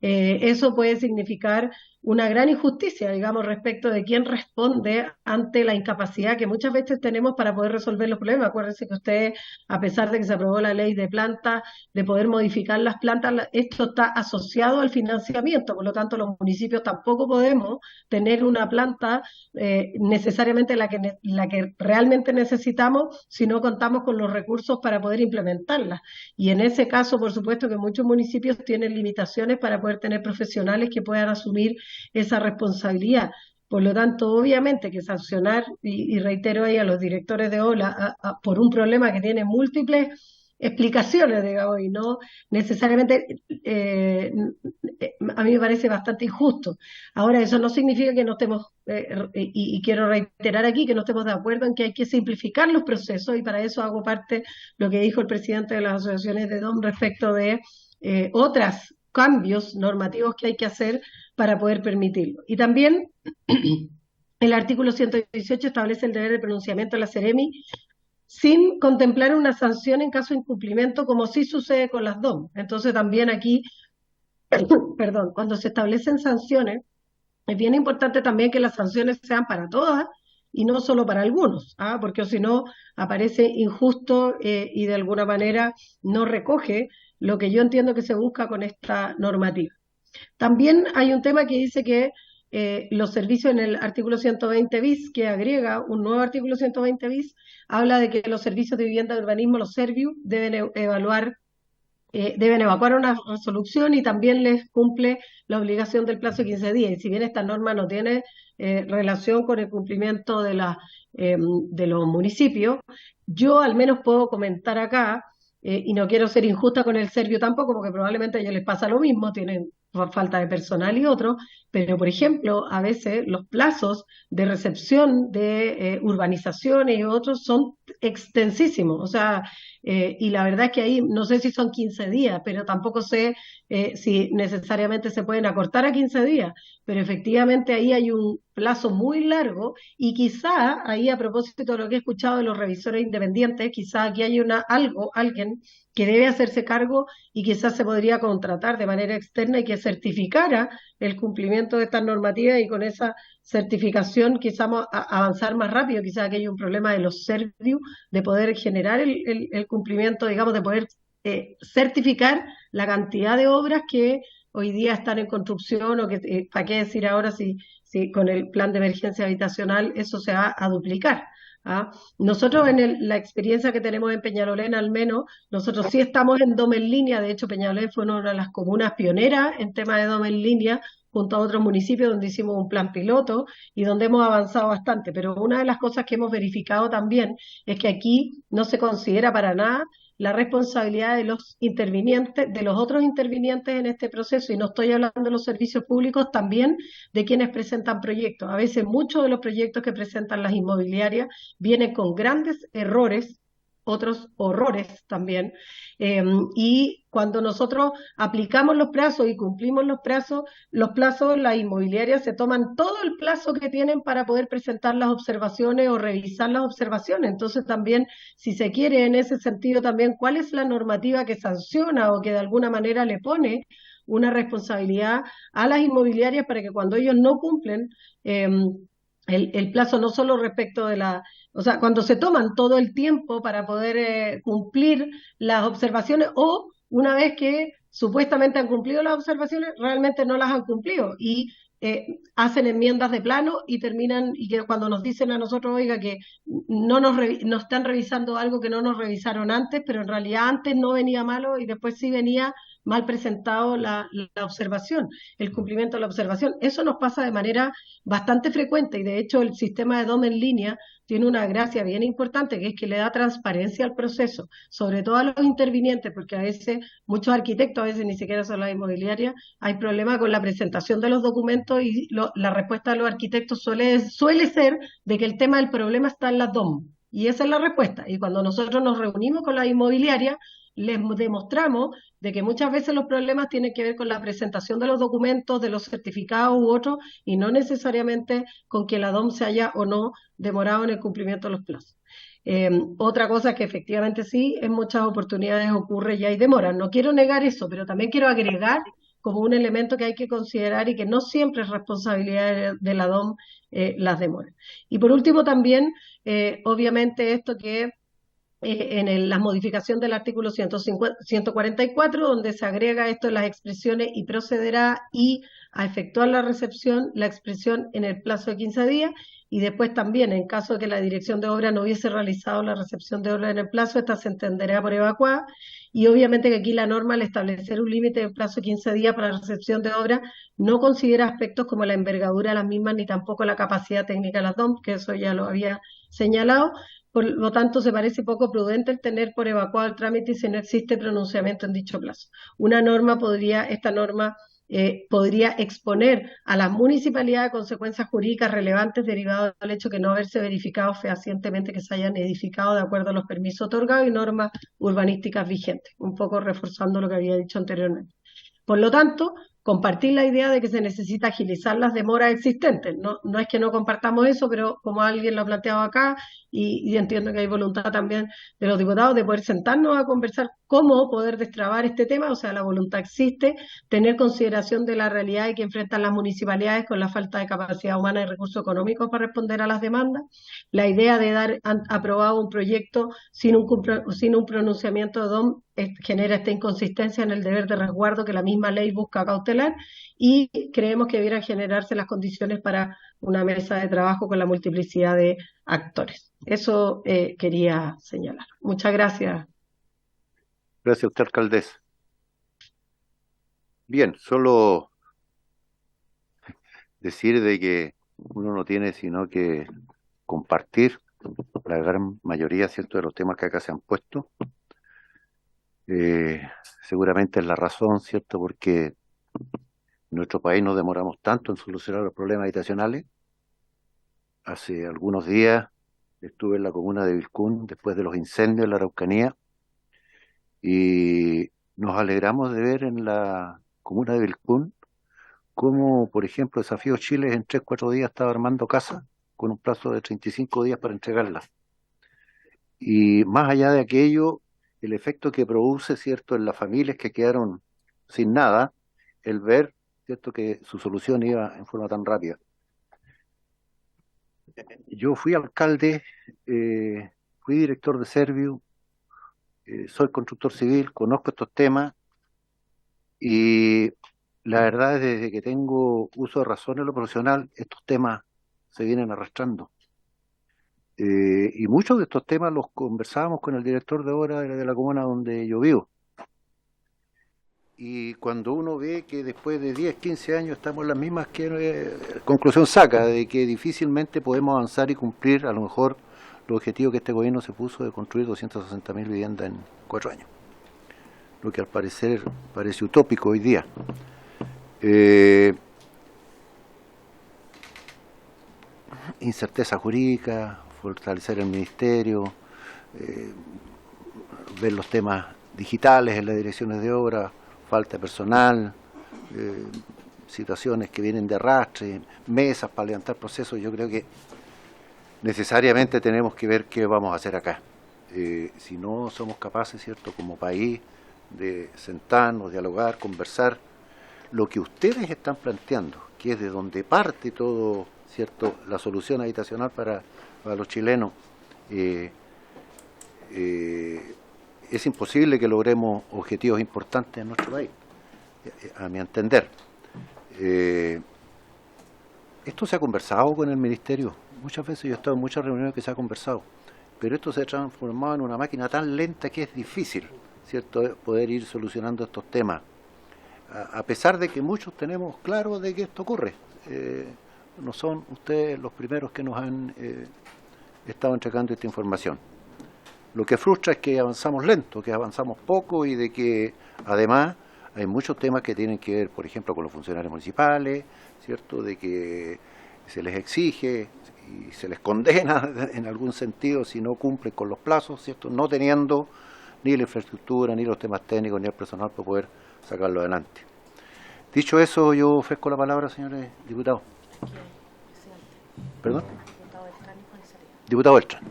Eso puede significar una gran injusticia, digamos, respecto de quién responde ante la incapacidad que muchas veces tenemos para poder resolver los problemas. Acuérdense que ustedes, a pesar de que se aprobó la ley de plantas, de poder modificar las plantas, esto está asociado al financiamiento, por lo tanto los municipios tampoco podemos tener una planta necesariamente la que realmente necesitamos si no contamos con los recursos para poder implementarla. Y en ese caso, por supuesto que muchos municipios tienen limitaciones para poder tener profesionales que puedan asumir esa responsabilidad. Por lo tanto, obviamente que sancionar, y reitero ahí a los directores de OLA, por un problema que tiene múltiples explicaciones, digamos, y no necesariamente, a mí me parece bastante injusto. Ahora, eso no significa que no estemos, y quiero reiterar aquí, que no estemos de acuerdo en que hay que simplificar los procesos, y para eso hago parte lo que dijo el presidente de las asociaciones de DOM respecto de otros cambios normativos que hay que hacer para poder permitirlo. Y también el artículo 118 establece el deber de pronunciamiento de la Seremi sin contemplar una sanción en caso de incumplimiento, como sí sucede con las DOM. Entonces también aquí, perdón, cuando se establecen sanciones, es bien importante también que las sanciones sean para todas y no solo para algunos, porque si no aparece injusto y de alguna manera no recoge lo que yo entiendo que se busca con esta normativa. También hay un tema que dice que los servicios en el artículo 120 bis, que agrega un nuevo artículo 120 bis, habla de que los servicios de vivienda de urbanismo, los SERVIU, deben evacuar una resolución y también les cumple la obligación del plazo de 15 días. Y si bien esta norma no tiene relación con el cumplimiento de los municipios, yo al menos puedo comentar acá, y no quiero ser injusta con el SERVIU tampoco, porque probablemente a ellos les pasa lo mismo, tienen falta de personal y otros, pero por ejemplo, a veces los plazos de recepción de urbanizaciones y otros son extensísimos, o sea, y la verdad es que ahí no sé si son 15 días, pero tampoco sé si necesariamente se pueden acortar a 15 días, pero efectivamente ahí hay un plazo muy largo y quizá ahí, a propósito de lo que he escuchado de los revisores independientes, quizá aquí hay alguien que debe hacerse cargo y quizás se podría contratar de manera externa y que certificara el cumplimiento de estas normativas, y con esa certificación quizás avanzar más rápido. Quizás aquí hay un problema de los SERVIU de poder generar el cumplimiento, digamos, de poder certificar la cantidad de obras que hoy día están en construcción, o que, ¿para qué decir ahora si con el plan de emergencia habitacional eso se va a duplicar? Nosotros en la experiencia que tenemos en Peñalolén, al menos, nosotros sí estamos en DOM en línea. De hecho, Peñalolén fue una de las comunas pioneras en tema de DOM en línea, junto a otros municipios donde hicimos un plan piloto y donde hemos avanzado bastante. Pero una de las cosas que hemos verificado también es que aquí no se considera para nada la responsabilidad de los intervinientes, de los otros intervinientes en este proceso, y no estoy hablando de los servicios públicos, también de quienes presentan proyectos. A veces muchos de los proyectos que presentan las inmobiliarias vienen con grandes errores, otros horrores también, y cuando nosotros aplicamos los plazos y cumplimos los plazos, las inmobiliarias se toman todo el plazo que tienen para poder presentar las observaciones o revisar las observaciones. Entonces también, si se quiere en ese sentido también, ¿cuál es la normativa que sanciona o que de alguna manera le pone una responsabilidad a las inmobiliarias para que cuando ellos no cumplen el plazo, no solo respecto de o sea, cuando se toman todo el tiempo para poder cumplir las observaciones, o una vez que supuestamente han cumplido las observaciones, realmente no las han cumplido y hacen enmiendas de plano y terminan, y que cuando nos dicen a nosotros, oiga, que nos están revisando algo que no nos revisaron antes, pero en realidad antes no venía malo y después sí venía mal presentado la observación, el cumplimiento de la observación. Eso nos pasa de manera bastante frecuente, y de hecho el sistema de DOM en línea tiene una gracia bien importante, que es que le da transparencia al proceso, sobre todo a los intervinientes, porque a veces muchos arquitectos, a veces ni siquiera son las inmobiliarias, hay problemas con la presentación de los documentos y la respuesta de los arquitectos suele ser de que el tema del problema está en las DOM. Y esa es la respuesta. Y cuando nosotros nos reunimos con las inmobiliarias, les demostramos de que muchas veces los problemas tienen que ver con la presentación de los documentos, de los certificados u otros, y no necesariamente con que la DOM se haya o no demorado en el cumplimiento de los plazos. Otra cosa es que efectivamente sí, en muchas oportunidades ocurre y hay demoras. No quiero negar eso, pero también quiero agregar como un elemento que hay que considerar y que no siempre es responsabilidad de la DOM las demoras. Y por último también, obviamente esto que en la modificación del artículo 144, donde se agrega esto en las expresiones y procederá y a efectuar la recepción, la expresión en el plazo de 15 días, y después también, en caso de que la dirección de obra no hubiese realizado la recepción de obra en el plazo, esta se entenderá por evacuada, y obviamente que aquí la norma, al establecer un límite de plazo de 15 días para la recepción de obra, no considera aspectos como la envergadura de las mismas, ni tampoco la capacidad técnica de las DOM, que eso ya lo había señalado. Por lo tanto, se parece poco prudente el tener por evacuado el trámite si no existe pronunciamiento en dicho plazo. Esta norma podría exponer a las municipalidades consecuencias jurídicas relevantes derivadas del hecho de no haberse verificado fehacientemente que se hayan edificado de acuerdo a los permisos otorgados y normas urbanísticas vigentes, un poco reforzando lo que había dicho anteriormente. Por lo tanto, compartir la idea de que se necesita agilizar las demoras existentes. No es que no compartamos eso, pero como alguien lo ha planteado acá, y entiendo que hay voluntad también de los diputados de poder sentarnos a conversar cómo poder destrabar este tema, o sea, la voluntad existe, tener consideración de la realidad que enfrentan las municipalidades con la falta de capacidad humana y recursos económicos para responder a las demandas, la idea de dar aprobado un proyecto sin un pronunciamiento de DOM genera esta inconsistencia en el deber de resguardo que la misma ley busca cautelar, y creemos que debieran generarse las condiciones para una mesa de trabajo con la multiplicidad de actores. Eso quería señalar. Muchas gracias. Gracias a usted, alcaldesa. Bien, solo decir de que uno no tiene sino que compartir la gran mayoría, ¿cierto?, de los temas que acá se han puesto. Seguramente es la razón, ¿cierto?, porque en nuestro país nos demoramos tanto en solucionar los problemas habitacionales. Hace algunos días estuve en la comuna de Vilcún después de los incendios en la Araucanía y nos alegramos de ver en la comuna de Vilcún cómo, por ejemplo, Desafío Chile en 3-4 días estaba armando casas con un plazo de 35 días para entregarlas. Y más allá de aquello, el efecto que produce, ¿cierto?, en las familias que quedaron sin nada, el ver, ¿cierto?, que su solución iba en forma tan rápida. Yo fui alcalde, fui director de Serviu, soy constructor civil, conozco estos temas y la verdad es que desde que tengo uso de razón en lo profesional, estos temas se vienen arrastrando. Y muchos de estos temas los conversábamos con el director de obra de la comuna donde yo vivo. Y cuando uno ve que después de 10, 15 años estamos en las mismas, conclusión saca de que difícilmente podemos avanzar y cumplir a lo mejor los objetivos que este gobierno se puso de construir 260.000 viviendas en 4 años. Lo que al parecer parece utópico hoy día. Incerteza jurídica, fortalecer el ministerio, ver los temas digitales en las direcciones de obra, falta de personal, situaciones que vienen de arrastre, mesas para levantar procesos. Yo creo que necesariamente tenemos que ver qué vamos a hacer acá. Si no somos capaces, ¿cierto?, como país, de sentarnos, dialogar, conversar, lo que ustedes están planteando, que es de donde parte todo, ¿cierto?, la solución habitacional para los chilenos, es imposible que logremos objetivos importantes en nuestro país, a mi entender. Esto se ha conversado con el ministerio, muchas veces yo he estado en muchas reuniones que se ha conversado, pero esto se ha transformado en una máquina tan lenta que es difícil, ¿cierto?, poder ir solucionando estos temas, a pesar de que muchos tenemos claro de que esto ocurre. No son ustedes los primeros que nos han estado entregando esta información. Lo que frustra es que avanzamos lento, que avanzamos poco y de que además hay muchos temas que tienen que ver, por ejemplo, con los funcionarios municipales, ¿cierto? De que se les exige y se les condena en algún sentido si no cumplen con los plazos, ¿cierto? No teniendo ni la infraestructura, ni los temas técnicos, ni el personal para poder sacarlo adelante. Dicho eso, yo ofrezco la palabra, señores diputados. ¿Perdón? Diputado Beltrán.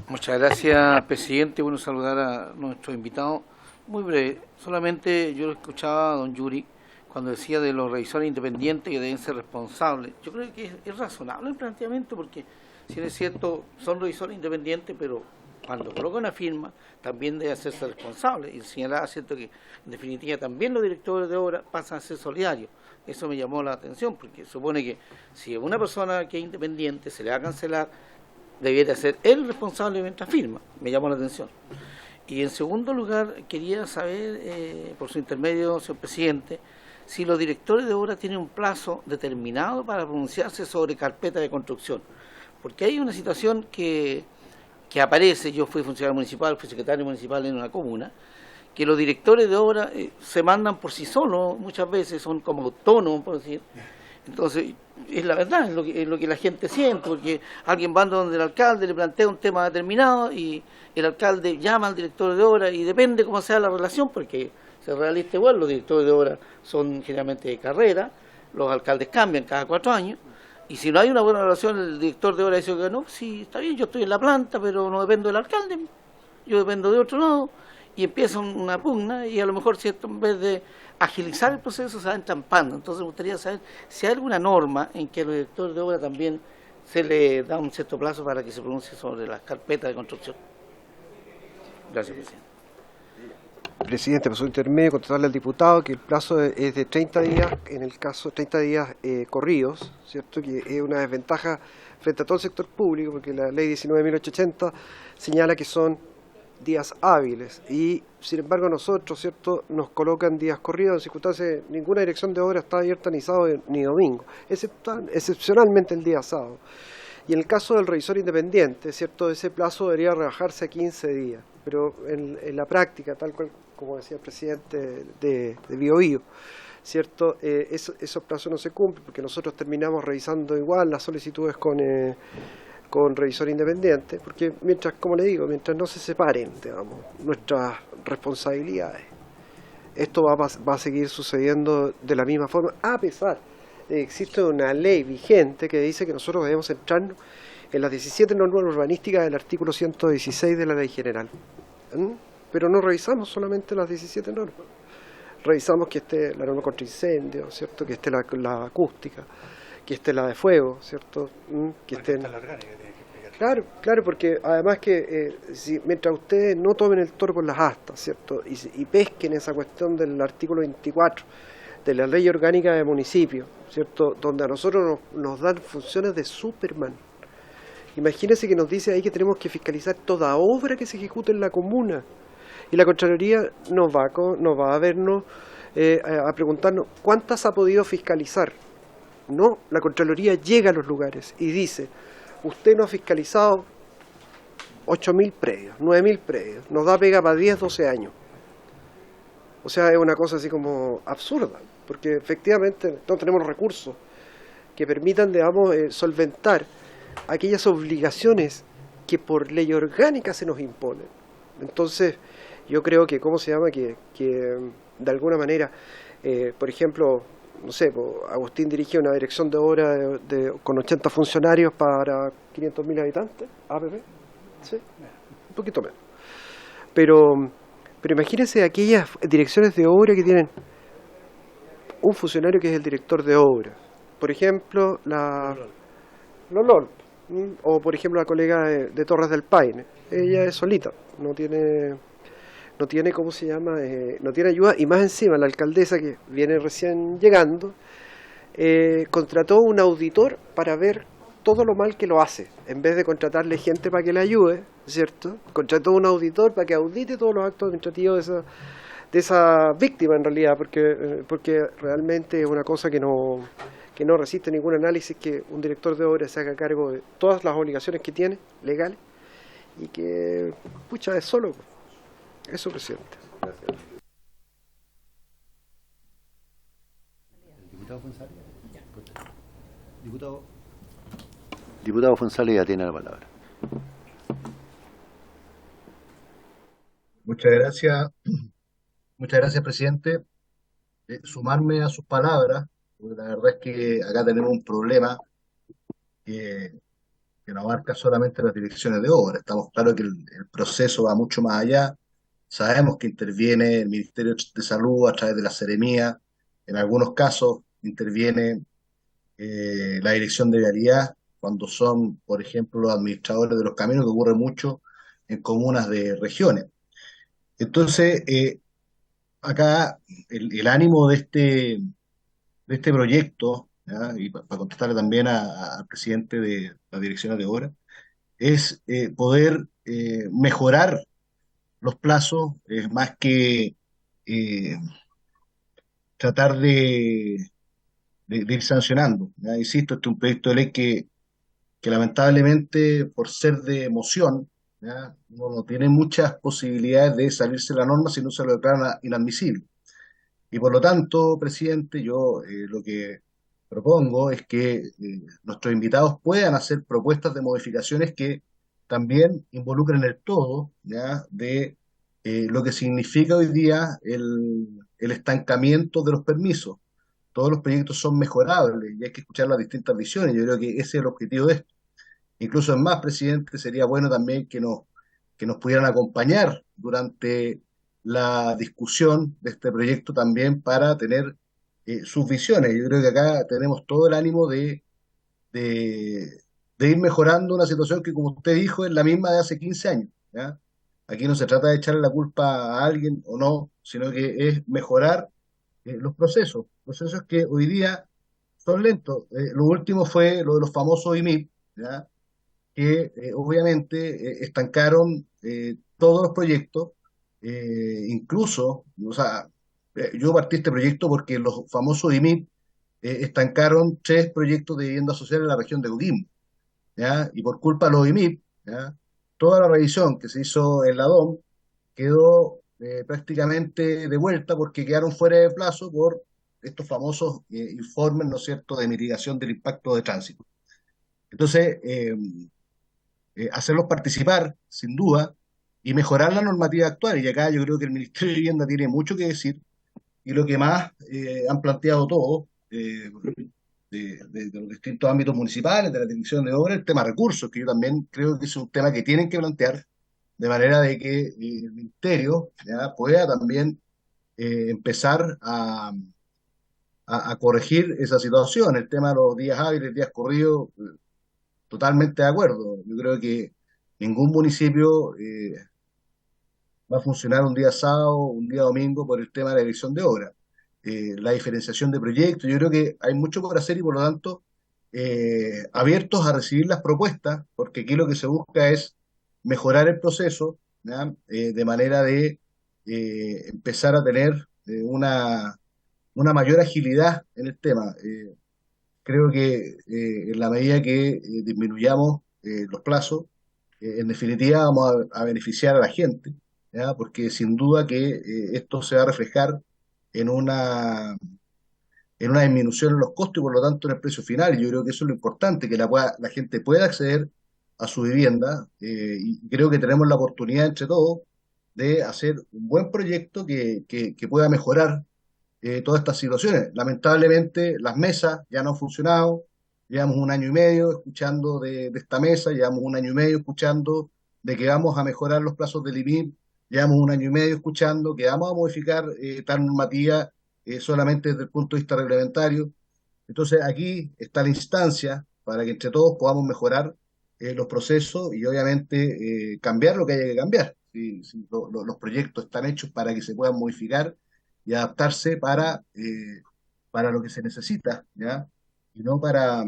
Muchas gracias, presidente. Bueno, saludar a nuestros invitados. Muy breve, solamente yo lo escuchaba a don Yuri cuando decía de los revisores independientes que deben ser responsables. Yo creo que es razonable el planteamiento porque, si es cierto, son revisores independientes, pero cuando colocan una firma también debe hacerse responsable. Y señalaba, cierto, que en definitiva también los directores de obra pasan a ser solidarios. Eso me llamó la atención porque supone que si a una persona que es independiente se le va a cancelar, debiera ser él responsable mientras firma. Me llamó la atención. Y en segundo lugar, quería saber, por su intermedio, señor presidente, si los directores de obra tienen un plazo determinado para pronunciarse sobre carpeta de construcción. Porque hay una situación que aparece, yo fui funcionario municipal, fui secretario municipal en una comuna, que los directores de obra se mandan por sí solos, muchas veces son como autónomos, por decir. Entonces, es la verdad, es lo que la gente siente, porque alguien va donde el alcalde, le plantea un tema determinado y el alcalde llama al director de obra y depende cómo sea la relación, porque se realista igual, los directores de obra son generalmente de carrera, los alcaldes cambian cada 4 años, y si no hay una buena relación, el director de obra dice que no, sí, está bien, yo estoy en la planta, pero no dependo del alcalde, yo dependo de otro lado, y empieza una pugna, y a lo mejor, ¿cierto?, en vez de agilizar el proceso se va entrampando. Entonces me gustaría saber si hay alguna norma en que a los directores de obra también se le da un cierto plazo para que se pronuncie sobre las carpetas de construcción. Gracias, presidente. Presidente, por su intermedio, contestarle al diputado que el plazo es de 30 días, en el caso 30 días corridos, ¿cierto? Que es una desventaja frente a todo el sector público, porque la ley 19.880 señala que son días hábiles y sin embargo nosotros, ¿cierto?, nos colocan días corridos en circunstancias. Ninguna dirección de obra está abierta ni sábado ni domingo, excepcionalmente el día sábado. Y en el caso del revisor independiente, ¿cierto?, ese plazo debería rebajarse a 15 días, pero en la práctica, tal cual como decía el presidente de BioBio, ¿cierto?, esos plazos no se cumplen porque nosotros terminamos revisando igual las solicitudes con revisor independiente, porque mientras, como le digo, mientras no se separen, digamos, nuestras responsabilidades, esto va a seguir sucediendo de la misma forma, a pesar de que existe una ley vigente que dice que nosotros debemos centrarnos en las 17 normas urbanísticas del artículo 116 de la ley general. Pero no revisamos solamente las 17 normas. Revisamos que esté la norma contra incendios, ¿cierto?, que esté la acústica, que esté la de fuego, ¿cierto?, que estén... Claro, porque además que mientras ustedes no tomen el toro por las astas, ¿cierto?, y pesquen esa cuestión del artículo 24 de la Ley Orgánica de Municipios, ¿cierto?, donde a nosotros nos dan funciones de Superman. Imagínense que nos dice ahí que tenemos que fiscalizar toda obra que se ejecute en la comuna, y la Contraloría nos va a vernos, a preguntarnos cuántas ha podido fiscalizar. No, la Contraloría llega a los lugares y dice: usted no ha fiscalizado 8.000 predios, 9.000 predios, nos da pega para 10, 12 años. O sea, es una cosa así como absurda, porque efectivamente no tenemos recursos que permitan, digamos, solventar aquellas obligaciones que por ley orgánica se nos imponen. Entonces, yo creo que, que de alguna manera, por ejemplo, no sé, Agustín dirige una dirección de obra con 80 funcionarios para 500.000 habitantes, APP, sí, un poquito menos. Pero imagínense aquellas direcciones de obra que tienen un funcionario que es el director de obra. Por ejemplo, Lolol, o por ejemplo la colega de Torres del Paine. Ella es solita, no tiene ¿cómo se llama? No tiene ayuda, y más encima la alcaldesa, que viene recién llegando, contrató un auditor para ver todo lo mal que lo hace, en vez de contratarle gente para que le ayude, ¿cierto? Contrató un auditor para que audite todos los actos administrativos de esa víctima, en realidad, porque realmente es una cosa que no que no resiste ningún análisis, que un director de obra se haga cargo de todas las obligaciones que tiene, legales, y que, pucha, es solo. Eso, presidente. Gracias. ¿Diputado Fonsalía? Diputado Fonsalía tiene la palabra. Muchas gracias, presidente. Sumarme a sus palabras, porque la verdad es que acá tenemos un problema que, que no abarca solamente las direcciones de obra. Estamos claros que el proceso va mucho más allá. Sabemos que interviene el Ministerio de Salud a través de la Seremía. En algunos casos interviene la Dirección de Vialidad, cuando son, por ejemplo, los administradores de los caminos, que ocurre mucho en comunas de regiones. Entonces, acá el ánimo de este proyecto, ¿ya? Y para contestarle también al presidente de las direcciones de obra, es poder mejorar los plazos, más que eh, tratar de ir sancionando, ¿ya? Insisto, este es un proyecto de ley que lamentablemente, por ser de emoción, ¿ya? No tiene muchas posibilidades de salirse de la norma si no se lo declaran inadmisible. Y por lo tanto, presidente, yo lo que propongo es que nuestros invitados puedan hacer propuestas de modificaciones que también involucren el todo, ¿ya? De lo que significa hoy día el estancamiento de los permisos. Todos los proyectos son mejorables y hay que escuchar las distintas visiones. Yo creo que ese es el objetivo de esto. Incluso es más, presidente, sería bueno también que nos pudieran acompañar durante la discusión de este proyecto también para tener sus visiones. Yo creo que acá tenemos todo el ánimo de, de ir mejorando una situación que, como usted dijo, es la misma de hace 15 años, ¿ya? Aquí no se trata de echarle la culpa a alguien o no, sino que es mejorar los procesos que hoy día son lentos. Lo último fue lo de los famosos IMIP, ¿ya? Que obviamente estancaron todos los proyectos, incluso, o sea, yo partí este proyecto porque los famosos IMIP estancaron 3 proyectos de vivienda social en la región de Coquimbo, ¿ya? Y por culpa de los IMIP, ¿ya? Toda la revisión que se hizo en la DOM quedó prácticamente de vuelta porque quedaron fuera de plazo por estos famosos informes, ¿no es cierto?, de mitigación del impacto de tránsito. Entonces, hacerlos participar, sin duda, y mejorar la normativa actual. Y acá yo creo que el Ministerio de Vivienda tiene mucho que decir, y lo que más han planteado todos, de los distintos ámbitos municipales, de la dirección de obra, el tema recursos, que yo también creo que es un tema que tienen que plantear, de manera de que el Ministerio, ¿ya?, pueda también empezar a corregir esa situación. El tema de los días hábiles, días corridos, totalmente de acuerdo. Yo creo que ningún municipio va a funcionar un día sábado, un día domingo por el tema de la dirección de obra. La diferenciación de proyectos, yo creo que hay mucho por hacer y por lo tanto abiertos a recibir las propuestas, porque aquí lo que se busca es mejorar el proceso, ¿ya? De manera de empezar a tener una mayor agilidad en el tema. Creo que en la medida que disminuyamos los plazos, en definitiva vamos a beneficiar a la gente, ¿ya? Porque sin duda que esto se va a reflejar en una disminución en los costos y por lo tanto en el precio final. Y yo creo que eso es lo importante, que la gente pueda acceder a su vivienda, y creo que tenemos la oportunidad entre todos de hacer un buen proyecto que pueda mejorar todas estas situaciones. Lamentablemente las mesas ya no han funcionado, llevamos un año y medio escuchando de esta mesa, llevamos un año y medio escuchando de que vamos a mejorar los plazos del IMIP, llevamos un año y medio escuchando que vamos a modificar tal normativa solamente desde el punto de vista reglamentario. Entonces aquí está la instancia para que entre todos podamos mejorar los procesos y obviamente cambiar lo que haya que cambiar. Si los proyectos están hechos para que se puedan modificar y adaptarse para lo que se necesita, ¿ya? Y no para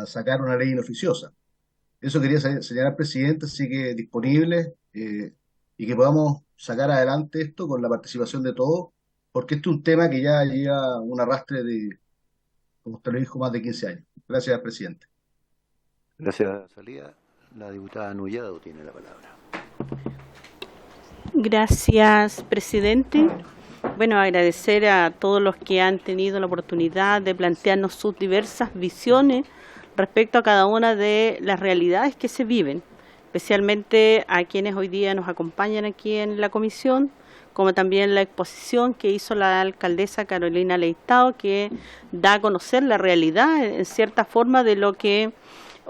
sacar una ley inoficiosa. Eso quería señalar, presidente, así que disponible y que podamos sacar adelante esto con la participación de todos, porque este es un tema que ya lleva un arrastre de como usted lo dijo, más de 15 años. Gracias, presidente. Gracias, Salía. La diputada Nullado tiene la palabra. Gracias, presidente. Bueno, agradecer a todos los que han tenido la oportunidad de plantearnos sus diversas visiones respecto a cada una de las realidades que se viven, especialmente a quienes hoy día nos acompañan aquí en la comisión, como también la exposición que hizo la alcaldesa Carolina Leitao, que da a conocer la realidad, en cierta forma, de lo que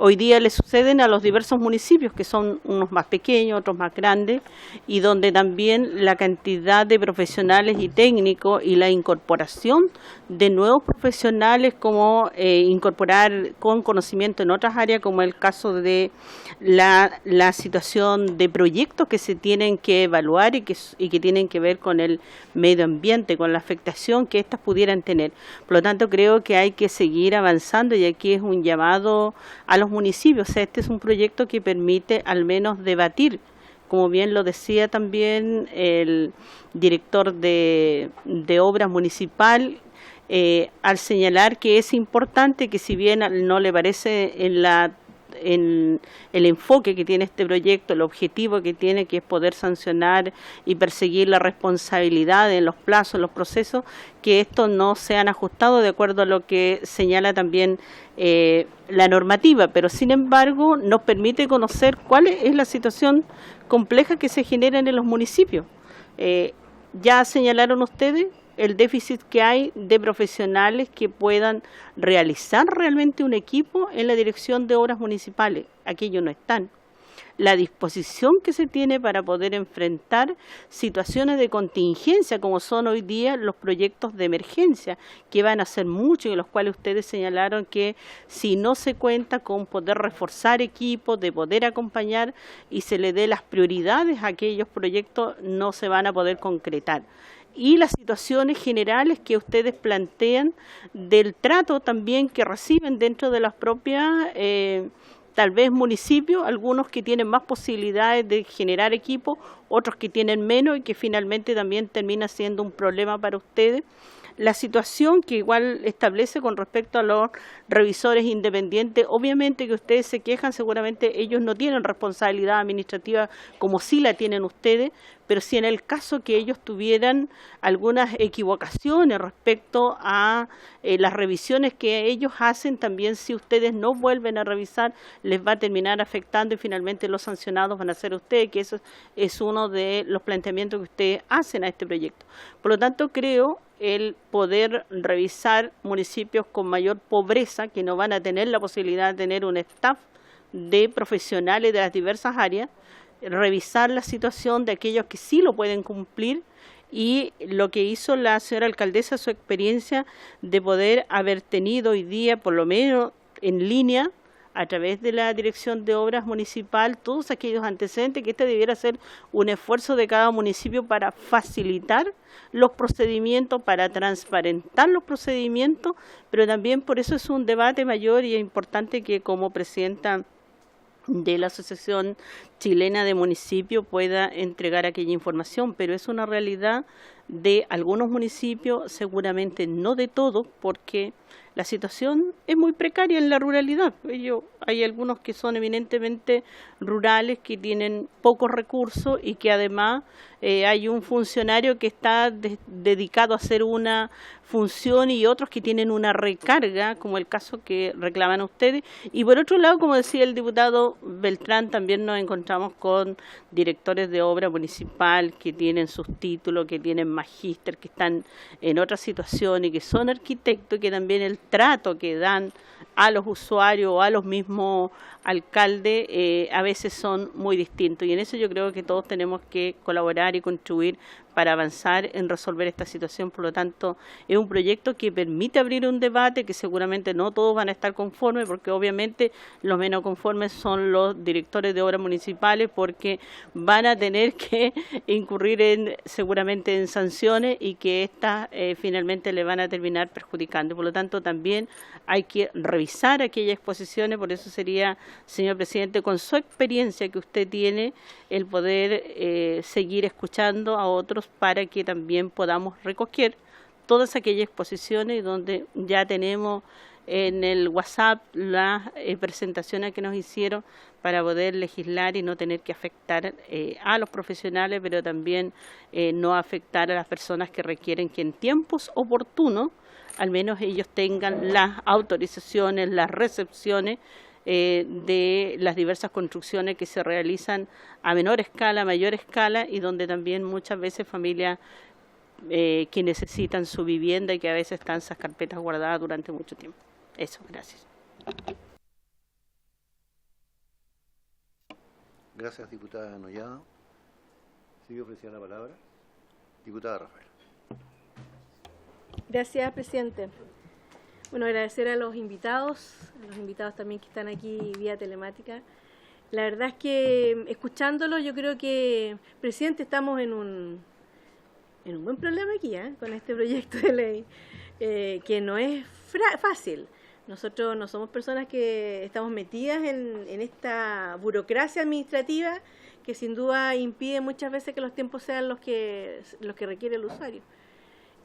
hoy día le suceden a los diversos municipios, que son unos más pequeños, otros más grandes, y donde también la cantidad de profesionales y técnicos y la incorporación de nuevos profesionales, como incorporar con conocimiento en otras áreas, como el caso de la situación de proyectos que se tienen que evaluar y que tienen que ver con el medio ambiente, con la afectación que éstas pudieran tener. Por lo tanto, creo que hay que seguir avanzando, y aquí es un llamado a los municipios. O sea, este es un proyecto que permite al menos debatir, como bien lo decía también el director de obras municipal, al señalar que es importante que, si bien no le parece en el enfoque que tiene este proyecto, el objetivo que tiene, que es poder sancionar y perseguir la responsabilidad en los plazos, en los procesos, que estos no se han ajustado de acuerdo a lo que señala también la normativa, pero sin embargo nos permite conocer cuál es la situación compleja que se genera en los municipios. Ya señalaron ustedes el déficit que hay de profesionales que puedan realizar realmente un equipo en la dirección de obras municipales. Aquellos no están. La disposición que se tiene para poder enfrentar situaciones de contingencia, como son hoy día los proyectos de emergencia, que van a ser muchos, y los cuales ustedes señalaron que si no se cuenta con poder reforzar equipos, de poder acompañar y se le dé las prioridades a aquellos proyectos, no se van a poder concretar. Y las situaciones generales que ustedes plantean del trato también que reciben dentro de las propias, tal vez municipios, algunos que tienen más posibilidades de generar equipos, otros que tienen menos, y que finalmente también termina siendo un problema para ustedes. La situación que igual establece con respecto a los revisores independientes, obviamente que ustedes se quejan, seguramente ellos no tienen responsabilidad administrativa como sí la tienen ustedes, pero si en el caso que ellos tuvieran algunas equivocaciones respecto a las revisiones que ellos hacen, también si ustedes no vuelven a revisar, les va a terminar afectando, y finalmente los sancionados van a ser ustedes, que eso es uno de los planteamientos que ustedes hacen a este proyecto. Por lo tanto, creo el poder revisar municipios con mayor pobreza, que no van a tener la posibilidad de tener un staff de profesionales de las diversas áreas, revisar la situación de aquellos que sí lo pueden cumplir, y lo que hizo la señora alcaldesa, su experiencia de poder haber tenido hoy día, por lo menos en línea, a través de la Dirección de Obras Municipal, todos aquellos antecedentes, que este debiera ser un esfuerzo de cada municipio para facilitar los procedimientos, para transparentar los procedimientos, pero también por eso es un debate mayor, y es importante que como presidenta de la Asociación Chilena de Municipios pueda entregar aquella información, pero es una realidad de algunos municipios, seguramente no de todos, porque la situación es muy precaria en la ruralidad. Hay algunos que son eminentemente rurales, que tienen pocos recursos, y que además hay un funcionario que está dedicado a hacer una función, y otros que tienen una recarga, como el caso que reclaman ustedes. Y por otro lado, como decía el diputado Beltrán, también nos encontramos con directores de obra municipal que tienen sus títulos, que tienen magíster, que están en otra situación y que son arquitectos, y que también el trato que dan a los usuarios o a los mismos alcaldes a veces son muy distintos, y en eso yo creo que todos tenemos que colaborar y contribuir para avanzar en resolver esta situación. Por lo tanto, es un proyecto que permite abrir un debate, que seguramente no todos van a estar conformes, porque obviamente los menos conformes son los directores de obras municipales, porque van a tener que incurrir seguramente en sanciones, y que estas finalmente le van a terminar perjudicando. Por lo tanto, también hay que revisar aquellas exposiciones. Por eso sería, señor presidente, con su experiencia que usted tiene, el poder seguir escuchando a otros, para que también podamos recoger todas aquellas exposiciones donde ya tenemos en el WhatsApp las presentaciones que nos hicieron para poder legislar y no tener que afectar a los profesionales, pero también no afectar a las personas que requieren que en tiempos oportunos al menos ellos tengan las autorizaciones, las recepciones de las diversas construcciones que se realizan a menor escala, a mayor escala, y donde también muchas veces familias que necesitan su vivienda y que a veces están esas carpetas guardadas durante mucho tiempo. Eso, gracias. Gracias, diputada Nollado. ¿Sigue ofreciendo la palabra? Diputada Rafael. Gracias, presidente. Bueno, agradecer a los invitados también que están aquí vía telemática. La verdad es que, escuchándolo, yo creo que, presidente, estamos en un buen problema aquí, con este proyecto de ley, que no es fácil. Nosotros no somos personas que estamos metidas en esta burocracia administrativa que sin duda impide muchas veces que los tiempos sean los que requiere el usuario.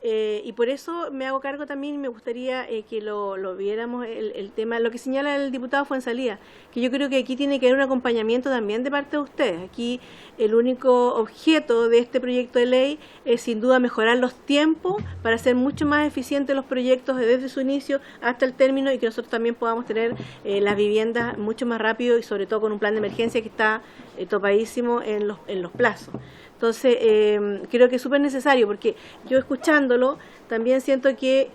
Y por eso me hago cargo también y me gustaría que lo viéramos el tema, lo que señala el diputado Fuenzalía, que yo creo que aquí tiene que haber un acompañamiento también de parte de ustedes. Aquí el único objeto de este proyecto de ley es sin duda mejorar los tiempos para hacer mucho más eficientes los proyectos desde su inicio hasta el término y que nosotros también podamos tener las viviendas mucho más rápido y sobre todo con un plan de emergencia que está topadísimo en los plazos. Entonces, creo que es súper necesario, porque yo escuchándolo también siento que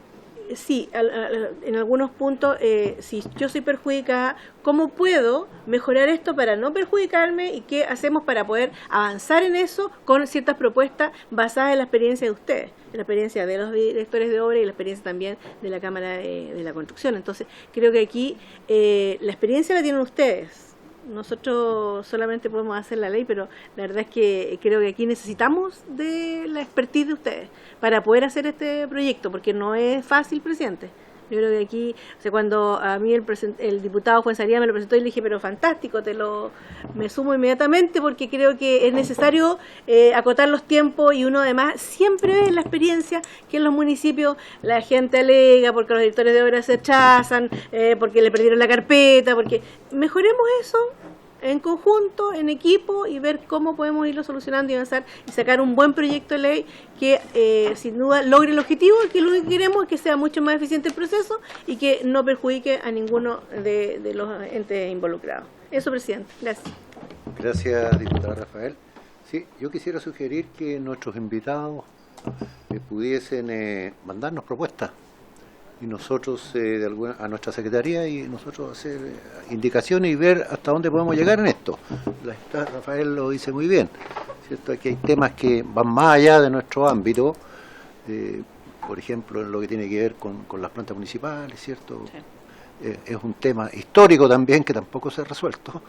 sí, en algunos puntos, si yo soy perjudicada, ¿cómo puedo mejorar esto para no perjudicarme? ¿Y qué hacemos para poder avanzar en eso con ciertas propuestas basadas en la experiencia de ustedes, en la experiencia de los directores de obra y la experiencia también de la Cámara de la Construcción? Entonces, creo que aquí la experiencia la tienen ustedes. Nosotros solamente podemos hacer la ley, pero la verdad es que creo que aquí necesitamos de la expertise de ustedes para poder hacer este proyecto, porque no es fácil, presidente. Yo creo que aquí, o sea, cuando a mí el diputado Fuenzalía me lo presentó y le dije, pero fantástico, me sumo inmediatamente porque creo que es necesario acotar los tiempos y uno además siempre ve en la experiencia que en los municipios la gente alega porque los directores de obra se rechazan, porque le perdieron la carpeta, porque mejoremos eso en conjunto, en equipo y ver cómo podemos irlo solucionando y avanzar y sacar un buen proyecto de ley que sin duda logre el objetivo, que lo que queremos es que sea mucho más eficiente el proceso y que no perjudique a ninguno de los entes involucrados. Eso, presidente. Gracias. Gracias, diputada Rafael. Sí, yo quisiera sugerir que nuestros invitados pudiesen mandarnos propuestas y nosotros a nuestra secretaría y nosotros hacer indicaciones y ver hasta dónde podemos llegar en esto. Rafael lo dice muy bien, ¿cierto? Aquí hay temas que van más allá de nuestro ámbito, por ejemplo, en lo que tiene que ver con las plantas municipales, ¿cierto? Sí. Es un tema histórico también que tampoco se ha resuelto,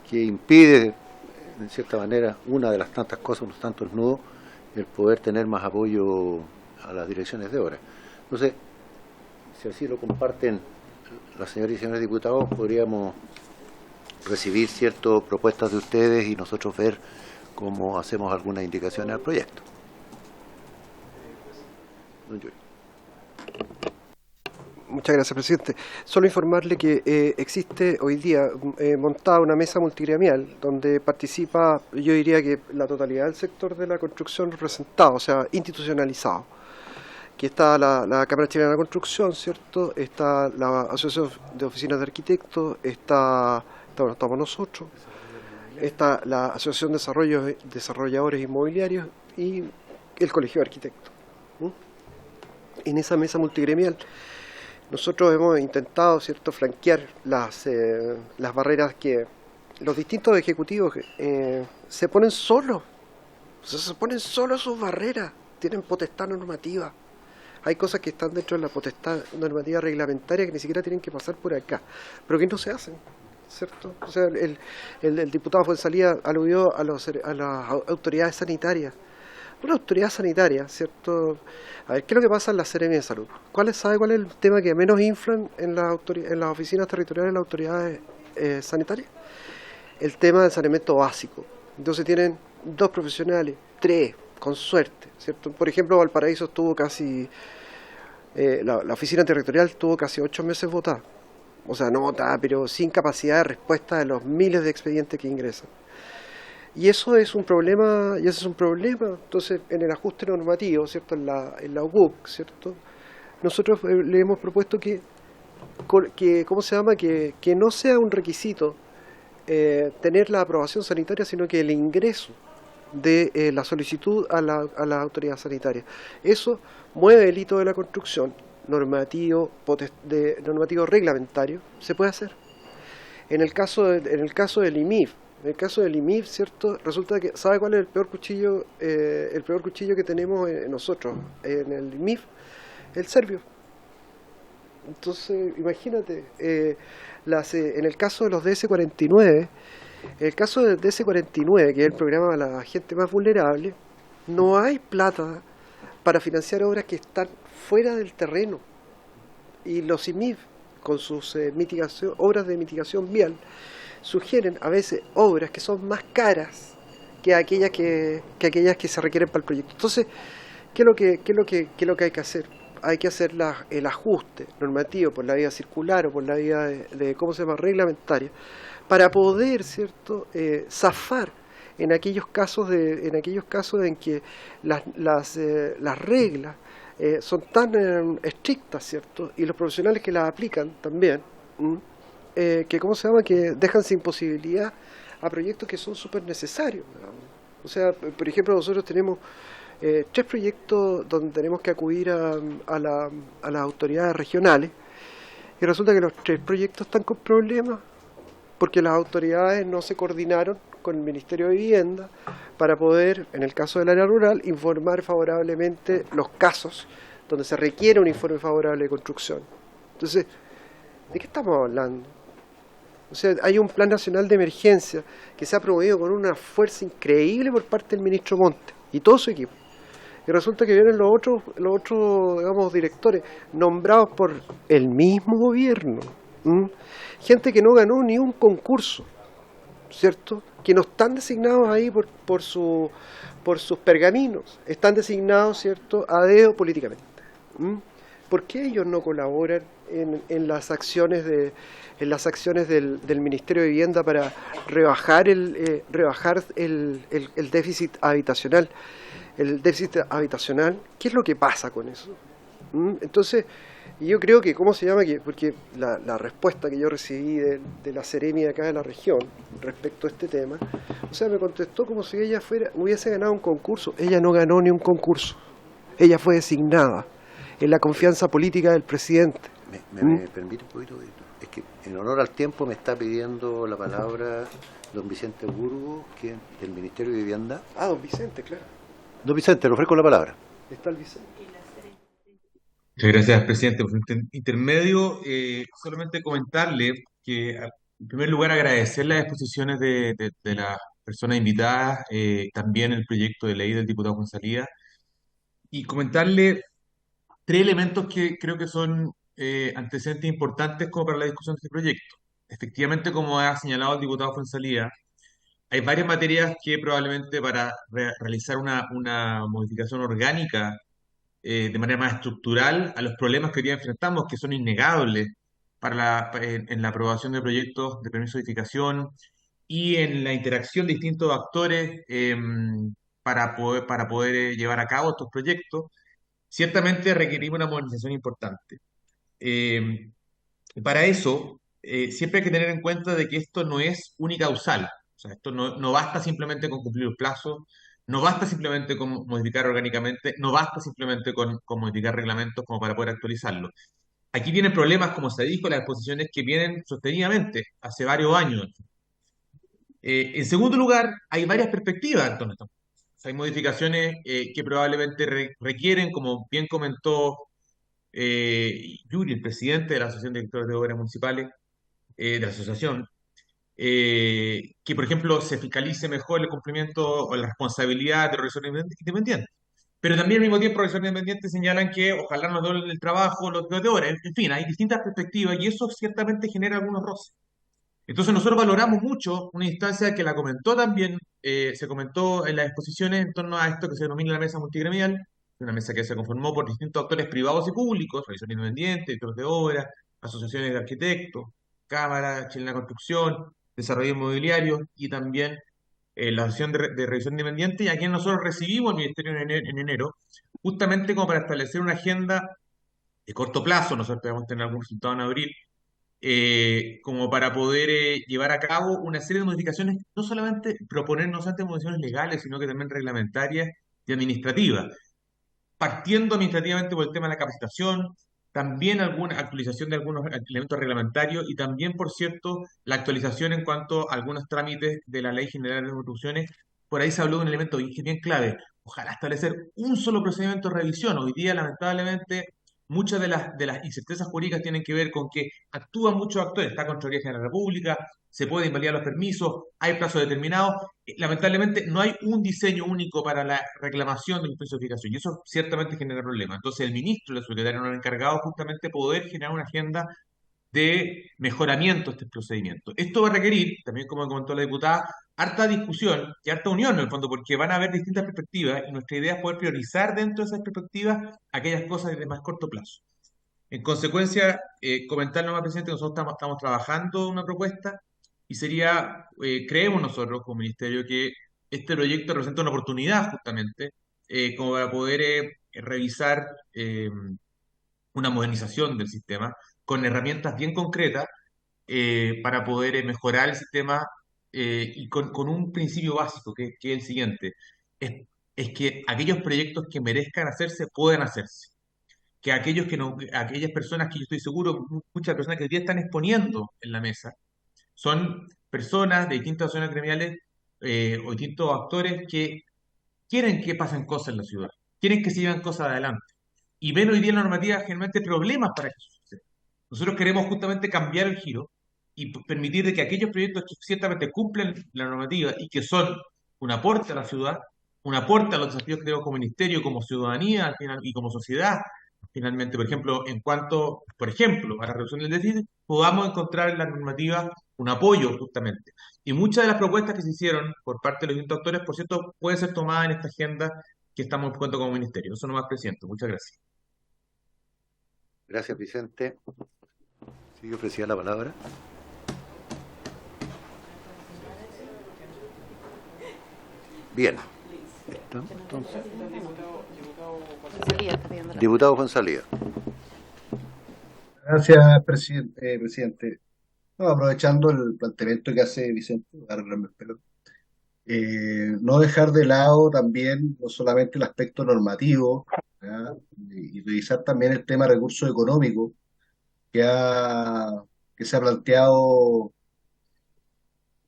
que impide, en cierta manera, una de las tantas cosas, unos tantos nudos, el poder tener más apoyo a las direcciones de obra. Entonces, si así lo comparten las señoras y señores diputados, podríamos recibir ciertas propuestas de ustedes y nosotros ver cómo hacemos algunas indicaciones al proyecto. Muchas gracias, presidente. Solo informarle que existe hoy día montada una mesa multigremial donde participa, yo diría que la totalidad del sector de la construcción representado, o sea, institucionalizado. Aquí está la Cámara Chilena de la Construcción, ¿cierto? Está la Asociación de Oficinas de Arquitectos, estamos nosotros, está la Asociación de Desarrolladores Inmobiliarios y el Colegio de Arquitectos. En esa mesa multigremial nosotros hemos intentado, ¿cierto?, flanquear las barreras que los distintos ejecutivos se ponen solos, se ponen solos sus barreras, tienen potestad normativa. Hay cosas que están dentro de la potestad normativa reglamentaria que ni siquiera tienen que pasar por acá, pero que no se hacen, ¿cierto? O sea, el diputado Fuenzalía aludió a las autoridades sanitarias. Una autoridad sanitaria, ¿cierto? A ver, ¿qué es lo que pasa en la Seremi de Salud? ¿Sabe cuál es el tema que menos inflan en las oficinas territoriales de las autoridades sanitarias? El tema del saneamiento básico. Entonces tienen 2 profesionales, 3, con suerte, ¿cierto? Por ejemplo, Valparaíso estuvo casi, la oficina territorial estuvo casi 8 meses votada. O sea, no votada, pero sin capacidad de respuesta de los miles de expedientes que ingresan. Y eso es un problema, Entonces, en el ajuste normativo, ¿cierto? En la UBUC, ¿cierto? Nosotros le hemos propuesto que ¿cómo se llama? Que no sea un requisito tener la aprobación sanitaria, sino que el ingreso de la solicitud a la autoridad sanitaria. Eso mueve el hito de la construcción, normativo reglamentario, se puede hacer. En el caso del IMIF, ¿cierto? Resulta que, ¿sabe cuál es el peor cuchillo? El peor cuchillo que tenemos nosotros en el IMIF, el serbio. Entonces, imagínate, en el caso de los DS-49, el caso del DS-49, que es el programa de la gente más vulnerable, no hay plata para financiar obras que están fuera del terreno. Y los IMIF, con sus obras de mitigación vial, sugieren a veces obras que son más caras que aquellas que se requieren para el proyecto. Entonces, ¿qué es lo que hay que hacer? Hay que hacer el ajuste normativo por la vía circular o por la vía reglamentaria, para poder, ¿cierto?, zafar en aquellos casos en que las reglas son tan estrictas, ¿cierto?, y los profesionales que las aplican también, que dejan sin posibilidad a proyectos que son súper necesarios. O sea, por ejemplo, nosotros tenemos 3 proyectos donde tenemos que acudir a las autoridades regionales, y resulta que los 3 proyectos están con problemas porque las autoridades no se coordinaron con el Ministerio de Vivienda para poder, en el caso del área rural, informar favorablemente los casos donde se requiere un informe favorable de construcción. Entonces, ¿de qué estamos hablando? O sea, hay un plan nacional de emergencia que se ha promovido con una fuerza increíble por parte del ministro Monte y todo su equipo. Y resulta que vienen los otros, digamos, directores nombrados por el mismo gobierno. Gente que no ganó ni un concurso, ¿cierto? Que no están designados ahí por sus pergaminos, están designados, ¿cierto?, a dedo políticamente. ¿Por qué ellos no colaboran en las acciones del Ministerio de Vivienda para rebajar el déficit habitacional? El déficit habitacional, ¿qué es lo que pasa con eso? Entonces, yo creo que, porque la respuesta que yo recibí de la Seremi de acá de la región respecto a este tema, o sea, me contestó como si ella hubiese ganado un concurso. Ella no ganó ni un concurso, ella fue designada en la confianza política del presidente. ¿Me permite un poquito? Es que en honor al tiempo me está pidiendo la palabra don Vicente Burgo, que del Ministerio de Vivienda. Ah, don Vicente, claro. Don Vicente, le ofrezco la palabra. Está el Vicente. Muchas gracias, presidente. Por un intermedio, solamente comentarle que, en primer lugar, agradecer las exposiciones de las personas invitadas, también el proyecto de ley del diputado González, y comentarle 3 elementos que creo que son antecedentes importantes como para la discusión de este proyecto. Efectivamente, como ha señalado el diputado Fuenzalía, hay varias materias que probablemente para realizar una modificación orgánica de manera más estructural a los problemas que hoy día enfrentamos, que son innegables en la aprobación de proyectos de permiso de edificación y en la interacción de distintos actores para poder llevar a cabo estos proyectos, ciertamente requerimos una modernización importante. Para eso, siempre hay que tener en cuenta de que esto no es unicausal. O sea, esto no basta simplemente con cumplir los plazos, no basta simplemente con modificar orgánicamente, no basta simplemente con modificar reglamentos como para poder actualizarlos. Aquí vienen problemas, como se dijo, las exposiciones que vienen sostenidamente, hace varios años. En segundo lugar, hay varias perspectivas en torno a esto. O sea, hay modificaciones que probablemente requieren, como bien comentó Yuri, el presidente de la Asociación de Directores de Obras Municipales, de la asociación, que, por ejemplo, se fiscalice mejor el cumplimiento o la responsabilidad de revisores independientes. Pero también al mismo tiempo, revisores independientes señalan que ojalá nos doblen el trabajo los directores de obras. En fin, hay distintas perspectivas y eso ciertamente genera algunos roces. Entonces nosotros valoramos mucho una instancia que la comentó también, se comentó en las exposiciones en torno a esto que se denomina la mesa multigremial, una mesa que se conformó por distintos actores privados y públicos, revisión independiente, editores de obras, asociaciones de arquitectos, Cámara Chilena de Construcción, Desarrollo Inmobiliario y también la Asociación de Revisión Independiente, y a quien nosotros recibimos el Ministerio en enero, justamente como para establecer una agenda de corto plazo. Nosotros esperamos tener algún resultado en abril, como para poder llevar a cabo una serie de modificaciones, no solamente proponer no solamente modificaciones legales, sino que también reglamentarias y administrativas, partiendo administrativamente por el tema de la capacitación, también alguna actualización de algunos elementos reglamentarios y también, por cierto, la actualización en cuanto a algunos trámites de la Ley General de Construcciones. Por ahí se habló de un elemento bien clave: ojalá establecer un solo procedimiento de revisión. Hoy día, lamentablemente, muchas de las incertezas jurídicas tienen que ver con que actúan muchos actores. Está Contraloría General de la República, se puede invalidar los permisos, hay plazos determinados. Lamentablemente no hay un diseño único para la reclamación de los permisos de edificación, y eso ciertamente genera problemas. Entonces el ministro y el secretario nos han encargado justamente poder generar una agenda de mejoramiento de este procedimiento. Esto va a requerir, también como comentó la diputada, harta discusión y harta unión en el fondo, porque van a haber distintas perspectivas y nuestra idea es poder priorizar dentro de esas perspectivas aquellas cosas de más corto plazo. En consecuencia, comentar nomás, presidente, que nosotros estamos trabajando una propuesta y sería, creemos nosotros como ministerio, que este proyecto representa una oportunidad justamente como para poder revisar una modernización del sistema con herramientas bien concretas para poder mejorar el sistema y con un principio básico que es el siguiente: es que aquellos proyectos que merezcan hacerse puedan hacerse, que aquellos que no, aquellas personas que yo estoy seguro, muchas personas que hoy día están exponiendo en la mesa, son personas de distintas zonas gremiales o distintos actores que quieren que pasen cosas en la ciudad, quieren que se lleven cosas adelante y ven hoy día en la normativa generalmente problemas para que eso suceda. Nosotros queremos justamente cambiar el giro y permitir de que aquellos proyectos que ciertamente cumplen la normativa y que son un aporte a la ciudad, un aporte a los desafíos que tenemos como ministerio, como ciudadanía al final, y como sociedad, finalmente, por ejemplo, en cuanto, por ejemplo, a la reducción del déficit, podamos encontrar en la normativa un apoyo justamente. Y muchas de las propuestas que se hicieron por parte de los distintos actores, por cierto, pueden ser tomadas en esta agenda que estamos buscando como ministerio. Eso nomás, presidente. Muchas gracias. Gracias, Vicente. Sí, ofrecía la palabra. Bien. Entonces, diputado Juan Salía. Gracias, presidente. No, aprovechando el planteamiento que hace Vicente, no dejar de lado también no solamente el aspecto normativo, ¿ya? Y revisar también el tema de recursos económicos que se ha planteado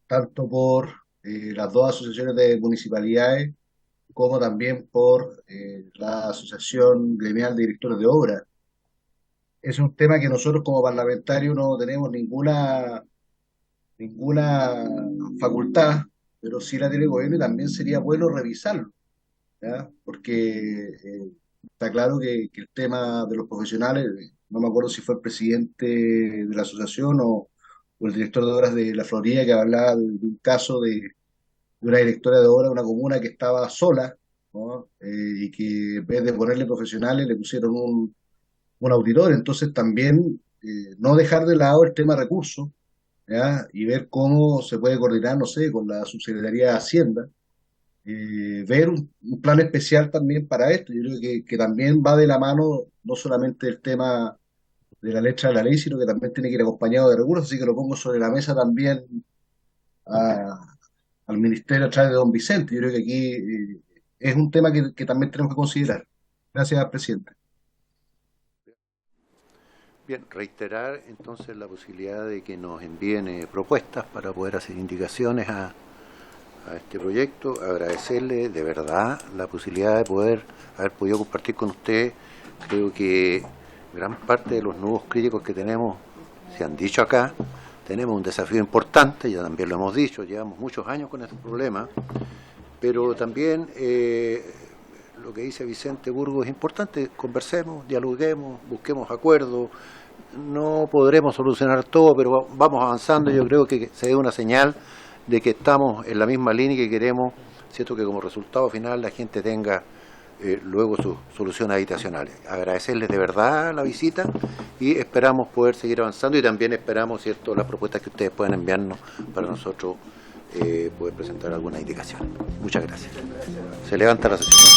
tanto por las dos asociaciones de municipalidades como también por la Asociación Gremial de Directores de Obra. Es un tema que nosotros como parlamentarios no tenemos ninguna facultad, pero sí la tiene el gobierno, y también sería bueno revisarlo, ¿ya? Porque está claro que el tema de los profesionales, no me acuerdo si fue el presidente de la asociación o el director de obras de la Florida, que hablaba de un caso de una directora de obra de una comuna que estaba sola, ¿no? Y que en vez de ponerle profesionales le pusieron un auditor. Entonces también no dejar de lado el tema de recursos, ¿ya? Y ver cómo se puede coordinar, no sé, con la Subsecretaría de Hacienda, ver un plan especial también para esto. Yo creo que también va de la mano no solamente el tema de la letra de la ley, sino que también tiene que ir acompañado de recursos, así que lo pongo sobre la mesa también al Ministerio a través de don Vicente. Yo creo que aquí es un tema que también tenemos que considerar. Gracias, presidente. Bien, reiterar entonces la posibilidad de que nos envíen propuestas para poder hacer indicaciones a este proyecto. Agradecerle de verdad la posibilidad de poder haber podido compartir con usted. Creo que gran parte de los nuevos críticos que tenemos se han dicho acá. Tenemos un desafío importante, ya también lo hemos dicho, llevamos muchos años con este problema, pero también lo que dice Vicente Burgos es importante: conversemos, dialoguemos, busquemos acuerdos, no podremos solucionar todo, pero vamos avanzando. Yo creo que se dé una señal de que estamos en la misma línea y que queremos, ¿cierto?, que como resultado final la gente tenga luego sus soluciones habitacionales. Agradecerles de verdad la visita y esperamos poder seguir avanzando, y también esperamos, ¿cierto?, las propuestas que ustedes puedan enviarnos para nosotros poder presentar alguna indicación. Muchas gracias. Se levanta la sesión.